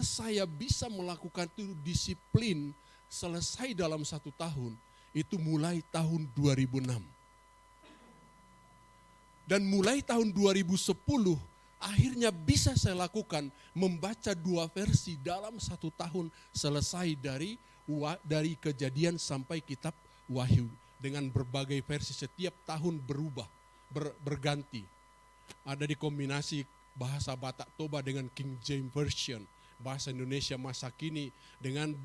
saya bisa melakukan itu disiplin selesai dalam 1 tahun, itu mulai tahun 2006. Dan mulai tahun 2010, akhirnya bisa saya lakukan membaca 2 versi dalam 1 tahun selesai dari Kejadian sampai kitab Wahyu. Dengan berbagai versi setiap tahun berubah, berganti. Ada dikombinasi bahasa Batak Toba dengan King James Version, bahasa Indonesia masa kini dengan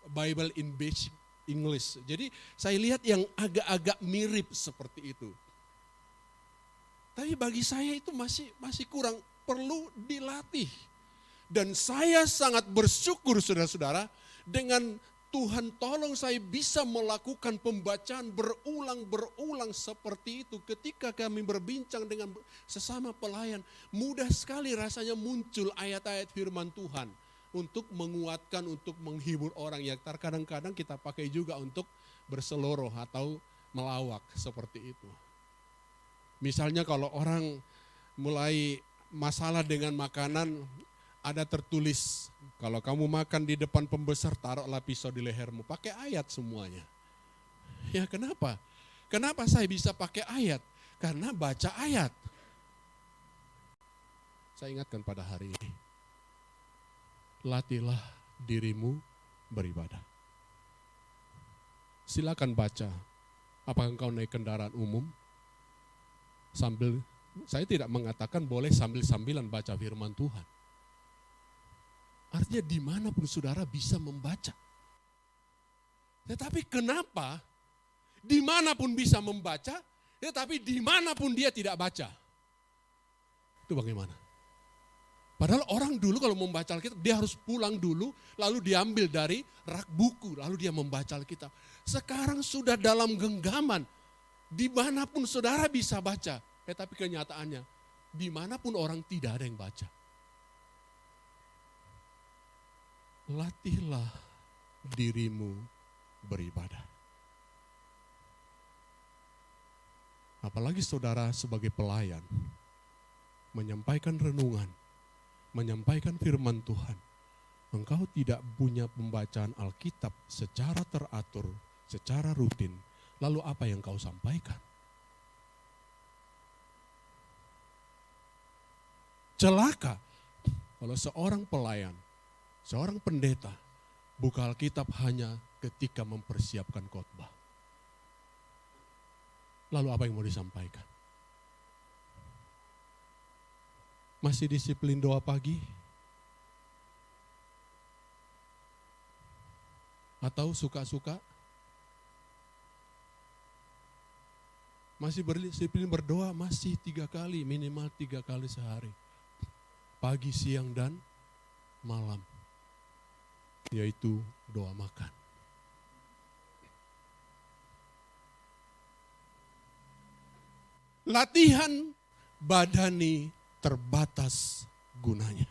Bible in Basic English. Jadi saya lihat yang agak-agak mirip seperti itu. Tapi bagi saya itu masih kurang, perlu dilatih. Dan saya sangat bersyukur saudara-saudara, dengan Tuhan tolong saya bisa melakukan pembacaan berulang seperti itu. Ketika kami berbincang dengan sesama pelayan, mudah sekali rasanya muncul ayat-ayat firman Tuhan. untuk menguatkan, untuk menghibur orang. Ya terkadang-kadang kita pakai juga untuk berseloroh atau melawak seperti itu. Misalnya kalau orang mulai masalah dengan makanan, ada tertulis, kalau kamu makan di depan pembesar, taruhlah pisau di lehermu. Pakai ayat semuanya. Ya kenapa? Kenapa saya bisa pakai ayat? Karena baca ayat. Saya ingatkan pada hari ini, latihlah dirimu beribadah. Silakan baca. Apakah engkau naik kendaraan umum? Saya tidak mengatakan boleh sambil-sambilan baca firman Tuhan. Artinya dimanapun saudara bisa membaca. Tetapi kenapa dimanapun bisa membaca, tetapi dimanapun dia tidak baca? Itu bagaimana? Padahal orang dulu kalau membaca Alkitab, dia harus pulang dulu, lalu diambil dari rak buku, lalu dia membaca Alkitab. Sekarang sudah dalam genggaman, dimanapun saudara bisa baca. Tapi kenyataannya, dimanapun orang tidak ada yang baca. Latihlah dirimu beribadah. Apalagi saudara sebagai pelayan, menyampaikan renungan, menyampaikan firman Tuhan, engkau tidak punya pembacaan Alkitab secara teratur, secara rutin, lalu apa yang kau sampaikan? Celaka kalau seorang pelayan, seorang pendeta buka Alkitab hanya ketika mempersiapkan khotbah. Lalu apa yang mau disampaikan? Masih disiplin doa pagi? Atau suka-suka? Masih berdisiplin berdoa? Masih 3 kali, minimal 3 kali sehari. Pagi, siang, dan malam. Yaitu doa makan. Latihan badani terbatas gunanya.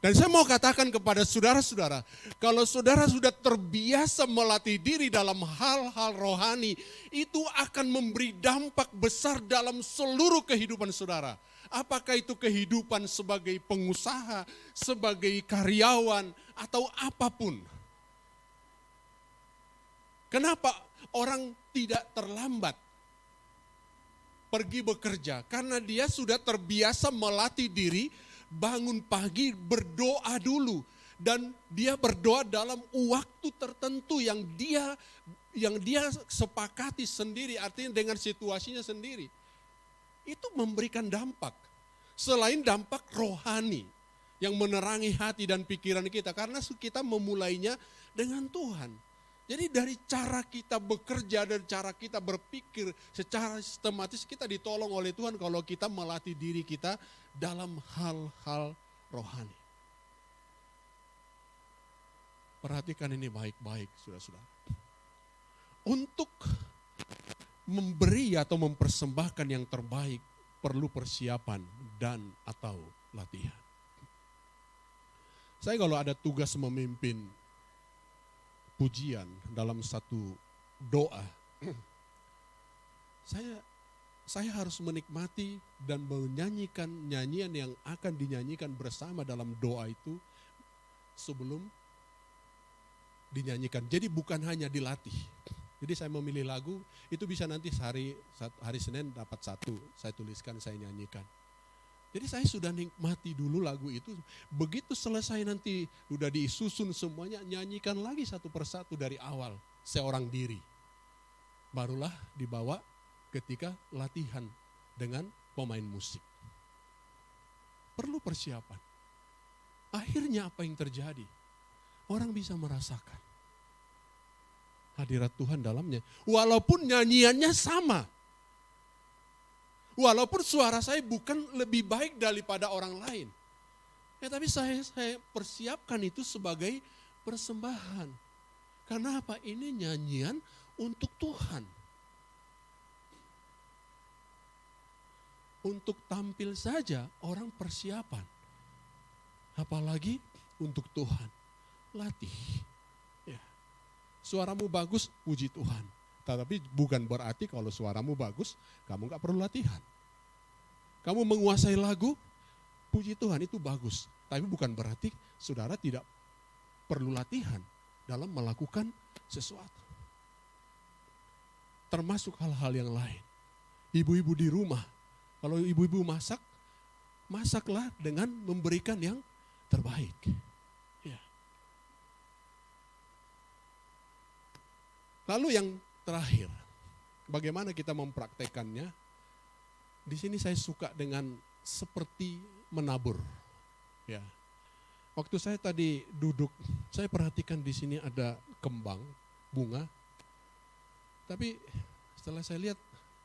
Dan saya mau katakan kepada saudara-saudara, kalau saudara sudah terbiasa melatih diri dalam hal-hal rohani, itu akan memberi dampak besar dalam seluruh kehidupan saudara. Apakah itu kehidupan sebagai pengusaha, sebagai karyawan, atau apapun. Kenapa orang tidak terlambat pergi bekerja? Karena dia sudah terbiasa melatih diri, bangun pagi berdoa dulu. Dan dia berdoa dalam waktu tertentu yang dia sepakati sendiri, artinya dengan situasinya sendiri. Itu memberikan dampak. Selain dampak rohani yang menerangi hati dan pikiran kita. Karena kita memulainya dengan Tuhan. Jadi dari cara kita bekerja, dari cara kita berpikir secara sistematis, kita ditolong oleh Tuhan kalau kita melatih diri kita dalam hal-hal rohani. Perhatikan ini baik-baik, saudara-saudara. Untuk memberi atau mempersembahkan yang terbaik, perlu persiapan dan atau latihan. Saya kalau ada tugas memimpin pujian dalam satu doa, saya harus menikmati dan menyanyikan nyanyian yang akan dinyanyikan bersama dalam doa itu sebelum dinyanyikan. Jadi bukan hanya dilatih. Jadi saya memilih lagu, itu bisa nanti hari Senin dapat satu, saya tuliskan, saya nyanyikan. Jadi saya sudah nikmati dulu lagu itu, begitu selesai nanti udah disusun semuanya, nyanyikan lagi satu persatu dari awal, seorang diri. Barulah dibawa ketika latihan dengan pemain musik. Perlu persiapan. Akhirnya apa yang terjadi? Orang bisa merasakan hadirat Tuhan dalamnya. Walaupun nyanyiannya sama. Walaupun suara saya bukan lebih baik daripada orang lain. Tapi saya persiapkan itu sebagai persembahan. Karena apa? Ini nyanyian untuk Tuhan. Untuk tampil saja orang persiapan. Apalagi untuk Tuhan, latih. Ya. Suaramu bagus, puji Tuhan. Tetapi bukan berarti kalau suaramu bagus, kamu gak perlu latihan. Kamu menguasai lagu, puji Tuhan itu bagus. Tapi bukan berarti saudara tidak perlu latihan dalam melakukan sesuatu. Termasuk hal-hal yang lain. Ibu-ibu di rumah, kalau ibu-ibu masak, masaklah dengan memberikan yang terbaik. Ya. Lalu yang terakhir, bagaimana kita mempraktekannya? Di sini saya suka dengan seperti menabur. Ya. Waktu saya tadi duduk, saya perhatikan di sini ada kembang, bunga. Tapi setelah saya lihat,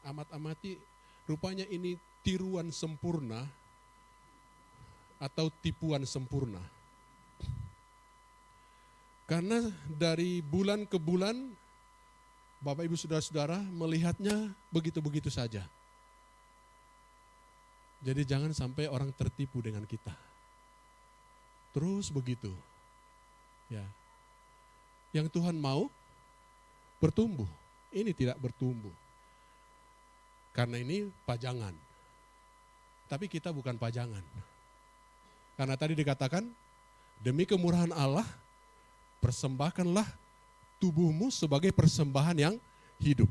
amat-amati, rupanya ini tiruan sempurna atau tipuan sempurna. Karena dari bulan ke bulan, Bapak Ibu Saudara-saudara melihatnya begitu-begitu saja. Jadi jangan sampai orang tertipu dengan kita. Terus begitu. Ya. Yang Tuhan mau bertumbuh. Ini tidak bertumbuh. Karena ini pajangan. Tapi kita bukan pajangan. Karena tadi dikatakan, demi kemurahan Allah, persembahkanlah tubuhmu sebagai persembahan yang hidup.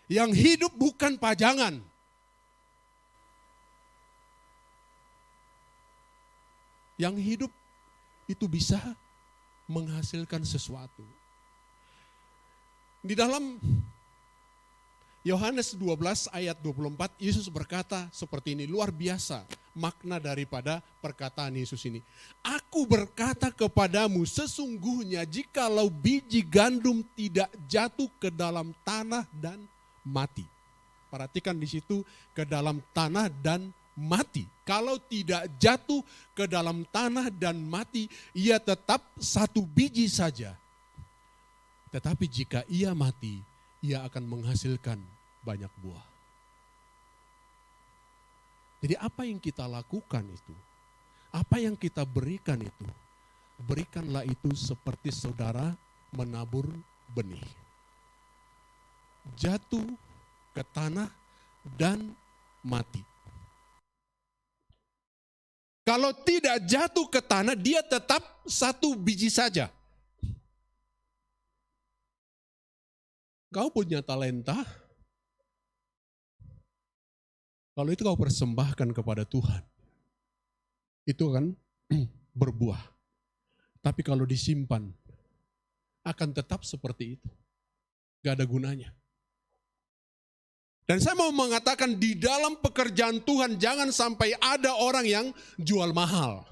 Yang hidup bukan pajangan. Yang hidup itu bisa menghasilkan sesuatu. Di dalam Yohanes 12 ayat 24, Yesus berkata seperti ini, luar biasa makna daripada perkataan Yesus ini. Aku berkata kepadamu, sesungguhnya jikalau biji gandum tidak jatuh ke dalam tanah dan mati. Perhatikan di situ, ke dalam tanah dan mati. Kalau tidak jatuh ke dalam tanah dan mati, ia tetap satu biji saja. Tetapi jika ia mati, ia akan menghasilkan banyak buah. Jadi apa yang kita lakukan itu, apa yang kita berikan itu, berikanlah itu seperti saudara menabur benih. Jatuh ke tanah dan mati. Kalau tidak jatuh ke tanah, dia tetap satu biji saja. Kau punya talenta, kalau itu kau persembahkan kepada Tuhan, itu kan berbuah. Tapi kalau disimpan, akan tetap seperti itu. Gak ada gunanya. Dan saya mau mengatakan di dalam pekerjaan Tuhan jangan sampai ada orang yang jual mahal.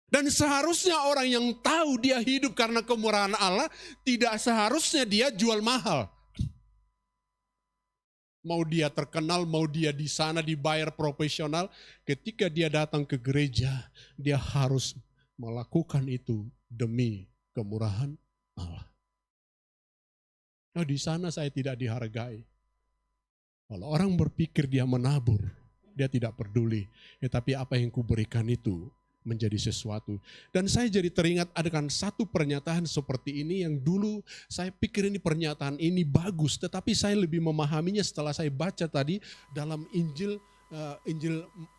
Dan seharusnya orang yang tahu dia hidup karena kemurahan Allah, tidak seharusnya dia jual mahal. Mau dia terkenal, mau dia di sana dibayar profesional, ketika dia datang ke gereja, dia harus melakukan itu demi kemurahan Allah. Nah, di sana saya tidak dihargai. Kalau orang berpikir dia menabur, dia tidak peduli. Tapi apa yang kuberikan itu menjadi sesuatu. Dan saya jadi teringat akan satu pernyataan seperti ini yang dulu saya pikir ini pernyataan ini bagus. Tetapi saya lebih memahaminya setelah saya baca tadi dalam Injil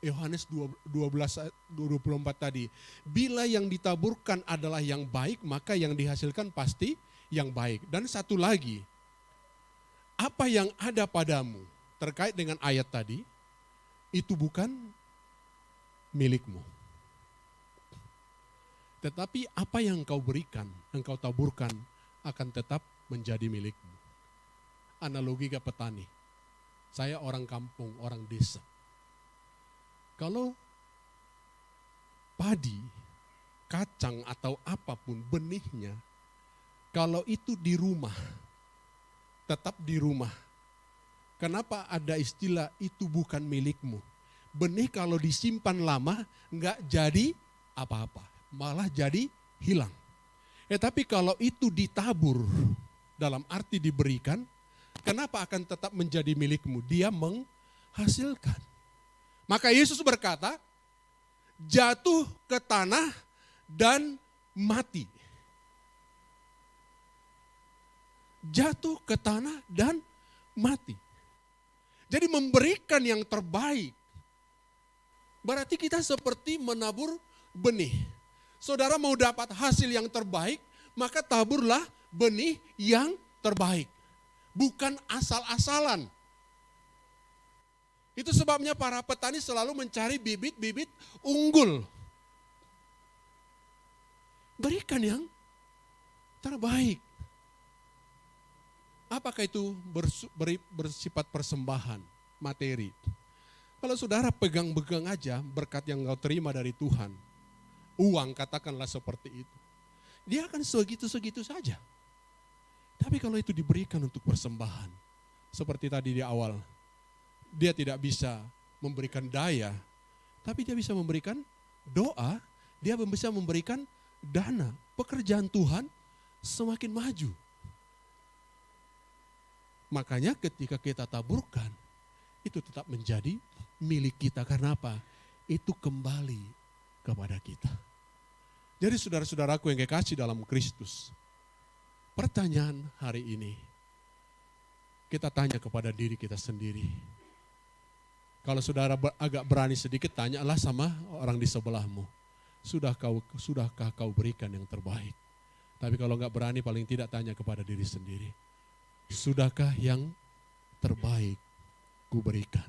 Yohanes 12:24 tadi. Bila yang ditaburkan adalah yang baik, maka yang dihasilkan pasti yang baik. Dan satu lagi, apa yang ada padamu terkait dengan ayat tadi, itu bukan milikmu. Tetapi apa yang kau berikan, yang kau taburkan, akan tetap menjadi milikmu. Analogi ke petani. Saya orang kampung, orang desa. Kalau padi, kacang atau apapun benihnya, kalau itu di rumah, tetap di rumah. Kenapa ada istilah itu bukan milikmu? Benih kalau disimpan lama enggak jadi apa-apa, malah jadi hilang. Tapi kalau itu ditabur dalam arti diberikan, kenapa akan tetap menjadi milikmu? Dia menghasilkan. Maka Yesus berkata, jatuh ke tanah dan mati. Jatuh ke tanah dan mati. Jadi memberikan yang terbaik. Berarti kita seperti menabur benih. Saudara mau dapat hasil yang terbaik, maka taburlah benih yang terbaik. Bukan asal-asalan. Itu sebabnya para petani selalu mencari bibit-bibit unggul. Berikan yang terbaik. Apakah itu bersifat persembahan, materi? Kalau saudara pegang-pegang aja berkat yang kau terima dari Tuhan, uang katakanlah seperti itu, dia akan segitu-segitu saja. Tapi kalau itu diberikan untuk persembahan, seperti tadi di awal, dia tidak bisa memberikan daya, tapi dia bisa memberikan doa, dia bisa memberikan dana. Pekerjaan Tuhan semakin maju. Makanya ketika kita taburkan, itu tetap menjadi milik kita. Karena apa? Itu kembali kepada kita. Jadi saudara-saudaraku yang kekasih dalam Kristus, pertanyaan hari ini, kita tanya kepada diri kita sendiri. Kalau saudara agak berani sedikit, tanyalah sama orang di sebelahmu. Sudahkah kau berikan yang terbaik? Tapi kalau enggak berani, paling tidak tanya kepada diri sendiri. Sudahkah yang terbaik ku berikan?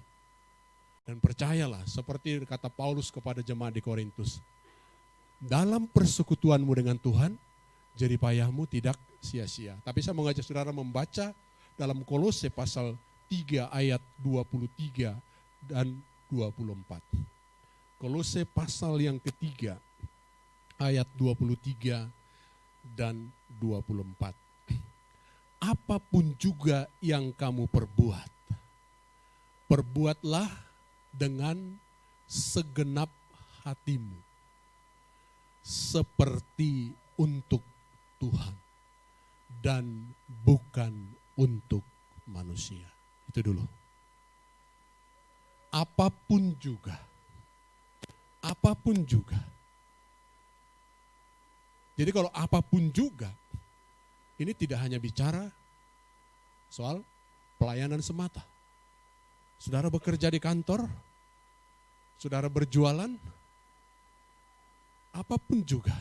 Dan percayalah, seperti kata Paulus kepada jemaat di Korintus, dalam persekutuanmu dengan Tuhan, jerih payahmu tidak sia-sia. Tapi saya mengajak saudara membaca dalam Kolose pasal 3 ayat 23 dan 24. Kolose pasal yang ketiga, ayat 23 dan 24. Apapun juga yang kamu perbuat, perbuatlah dengan segenap hatimu, seperti untuk Tuhan dan bukan untuk manusia. Itu dulu. Apapun juga. Apapun juga. Jadi kalau apapun juga, ini tidak hanya bicara soal pelayanan semata. Saudara bekerja di kantor, saudara berjualan, apapun juga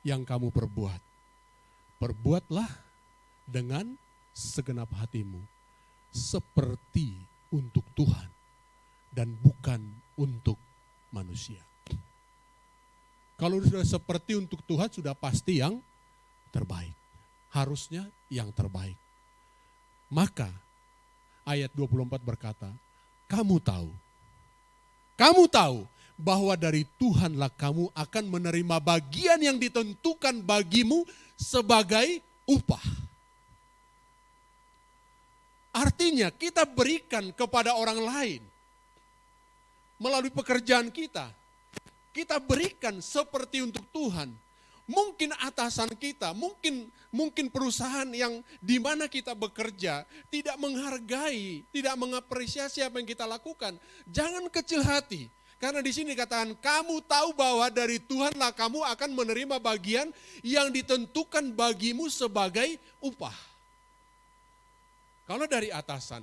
yang kamu perbuat, perbuatlah dengan segenap hatimu, seperti untuk Tuhan dan bukan untuk manusia. Kalau sudah seperti untuk Tuhan, sudah pasti yang terbaik. Harusnya yang terbaik. Maka ayat 24 berkata, kamu tahu bahwa dari Tuhanlah kamu akan menerima bagian yang ditentukan bagimu sebagai upah. Artinya kita berikan kepada orang lain melalui pekerjaan kita. Kita berikan seperti untuk Tuhan. Mungkin atasan kita, mungkin perusahaan yang di mana kita bekerja tidak menghargai, tidak mengapresiasi apa yang kita lakukan. Jangan kecil hati. Karena di sini dikatakan kamu tahu bahwa dari Tuhanlah kamu akan menerima bagian yang ditentukan bagimu sebagai upah. Kalau dari atasan,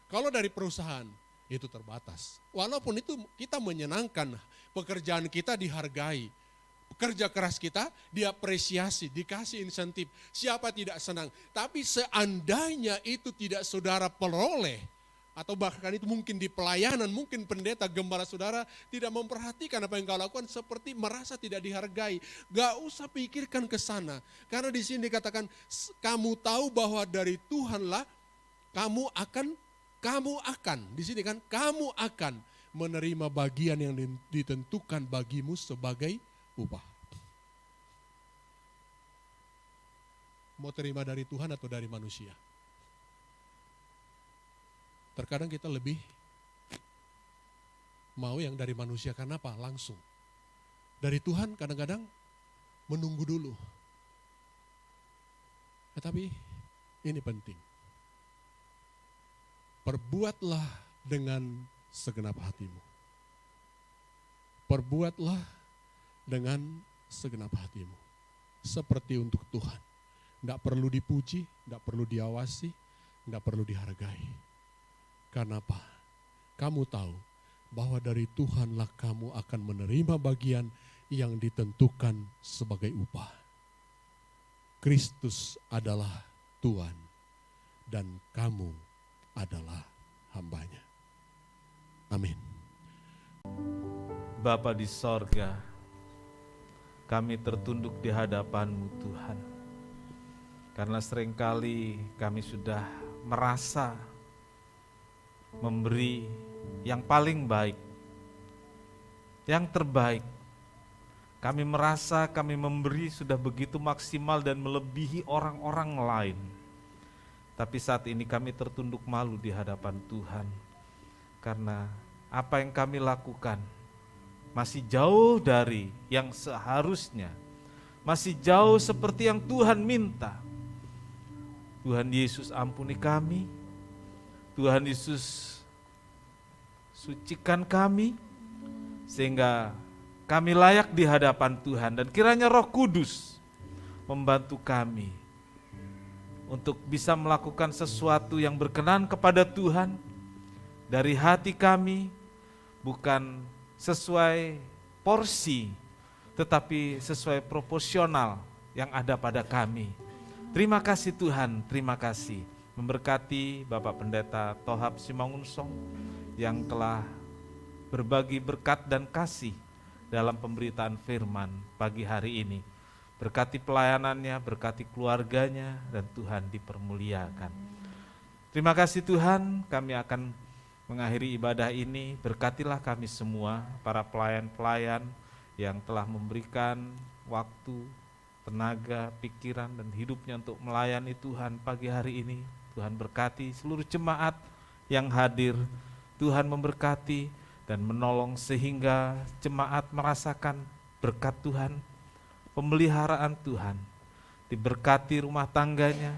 kalau dari perusahaan itu terbatas. Walaupun itu kita menyenangkan, pekerjaan kita dihargai. Kerja keras kita diapresiasi, dikasih insentif. Siapa tidak senang? Tapi seandainya itu tidak saudara peroleh, atau bahkan itu mungkin di pelayanan, mungkin pendeta, gembala saudara tidak memperhatikan apa yang kau lakukan, seperti merasa tidak dihargai. Gak usah pikirkan ke sana. Karena di sini dikatakan, kamu tahu bahwa dari Tuhanlah kamu akan, di sini kan, kamu akan menerima bagian yang ditentukan bagimu sebagai upah. Mau terima dari Tuhan atau dari manusia? Terkadang kita lebih mau yang dari manusia, karena apa? Langsung. Dari Tuhan kadang-kadang menunggu dulu. Tetapi ini penting. Perbuatlah dengan segenap hatimu. perbuatlah dengan segenap hatimu. Seperti untuk Tuhan. Tidak perlu dipuji, tidak perlu diawasi, tidak perlu dihargai. Karena apa? Kamu tahu bahwa dari Tuhanlah kamu akan menerima bagian yang ditentukan sebagai upah. Kristus adalah Tuhan dan kamu adalah hambanya. Amin. Bapa di sorga, kami tertunduk di hadapan-Mu Tuhan. Karena seringkali kami sudah merasa memberi yang paling baik, yang terbaik. Kami merasa kami memberi sudah begitu maksimal dan melebihi orang-orang lain. Tapi saat ini kami tertunduk malu di hadapan Tuhan. Karena apa yang kami lakukan masih jauh dari yang seharusnya. Masih jauh seperti yang Tuhan minta. Tuhan Yesus ampuni kami. Tuhan Yesus sucikan kami. Sehingga kami layak di hadapan Tuhan. Dan kiranya Roh Kudus membantu kami untuk bisa melakukan sesuatu yang berkenan kepada Tuhan dari hati kami, bukan sesuai porsi, tetapi sesuai proporsional yang ada pada kami. Terima kasih Tuhan, terima kasih. Memberkati Bapak Pendeta Tohab Simangunsong yang telah berbagi berkat dan kasih dalam pemberitaan firman pagi hari ini. Berkati pelayanannya, berkati keluarganya, dan Tuhan dipermuliakan. Terima kasih Tuhan, kami akan mengakhiri ibadah ini. Berkatilah kami semua, para pelayan-pelayan yang telah memberikan waktu, tenaga, pikiran, dan hidupnya untuk melayani Tuhan pagi hari ini. Tuhan berkati seluruh jemaat yang hadir. Tuhan memberkati dan menolong sehingga jemaat merasakan berkat Tuhan, pemeliharaan Tuhan. Diberkati rumah tangganya,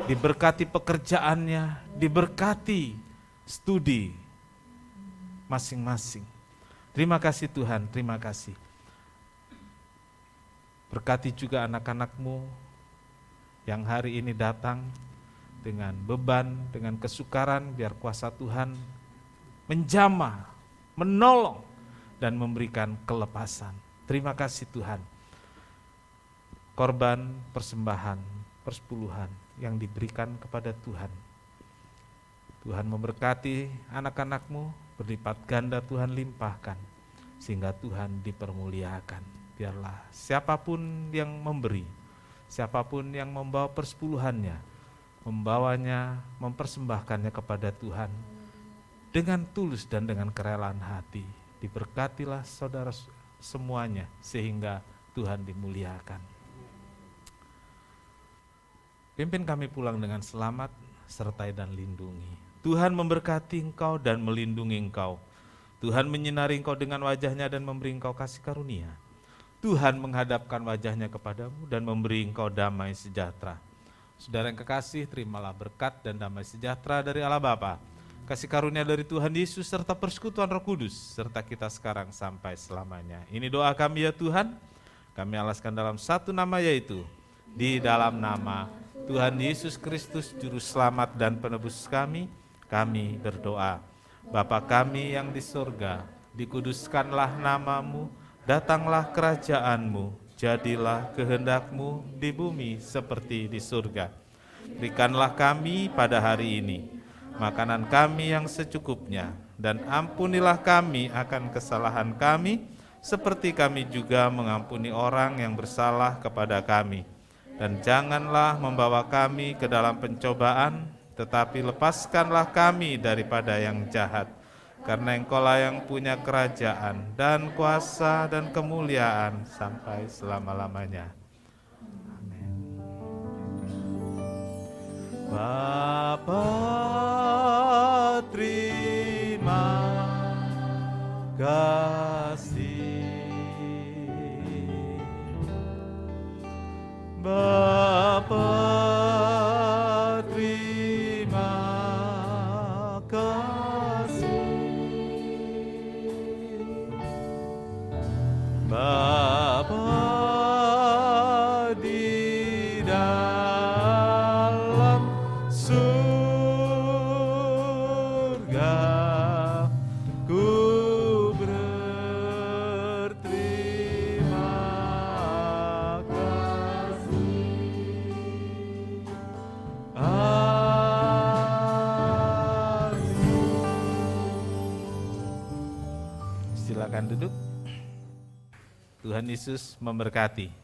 diberkati pekerjaannya, diberkati studi masing-masing. Terima kasih Tuhan, terima kasih. Berkati juga anak-anak-Mu yang hari ini datang dengan beban, dengan kesukaran, biar kuasa Tuhan menjamah, menolong, dan memberikan kelepasan. Terima kasih Tuhan. Korban persembahan, persepuluhan yang diberikan kepada Tuhan. Tuhan memberkati anak-anak-Mu, berlipat ganda Tuhan limpahkan, sehingga Tuhan dipermuliakan. Biarlah siapapun yang memberi, siapapun yang membawa persepuluhannya, membawanya, mempersembahkannya kepada Tuhan dengan tulus dan dengan kerelaan hati. Diberkatilah saudara semuanya sehingga Tuhan dimuliakan. Pimpin kami pulang dengan selamat, sertai dan lindungi. Tuhan memberkati engkau dan melindungi engkau. Tuhan menyinari engkau dengan wajahnya dan memberi engkau kasih karunia. Tuhan menghadapkan wajahnya kepadamu dan memberi engkau damai sejahtera. Saudara yang kekasih, terimalah berkat dan damai sejahtera dari Allah Bapa, kasih karunia dari Tuhan Yesus serta persekutuan Roh Kudus serta kita sekarang sampai selamanya. Ini doa kami ya Tuhan, kami alaskan dalam satu nama, yaitu di dalam nama Tuhan Yesus Kristus Juru Selamat dan Penebus kami berdoa. Bapa kami yang di surga, dikuduskanlah namamu, datanglah kerajaan-Mu, jadilah kehendak-Mu di bumi seperti di surga. Berikanlah kami pada hari ini makanan kami yang secukupnya, dan ampunilah kami akan kesalahan kami, seperti kami juga mengampuni orang yang bersalah kepada kami. Dan janganlah membawa kami ke dalam pencobaan, tetapi lepaskanlah kami daripada yang jahat. Karena Engkau-lah yang punya kerajaan dan kuasa dan kemuliaan sampai selama-lamanya. Amin. Bapa, terima kasih. Bapa, terima kasih. dalam surga. Ku berterima kasih. Amin. Silakan duduk. Tuhan Yesus memberkati.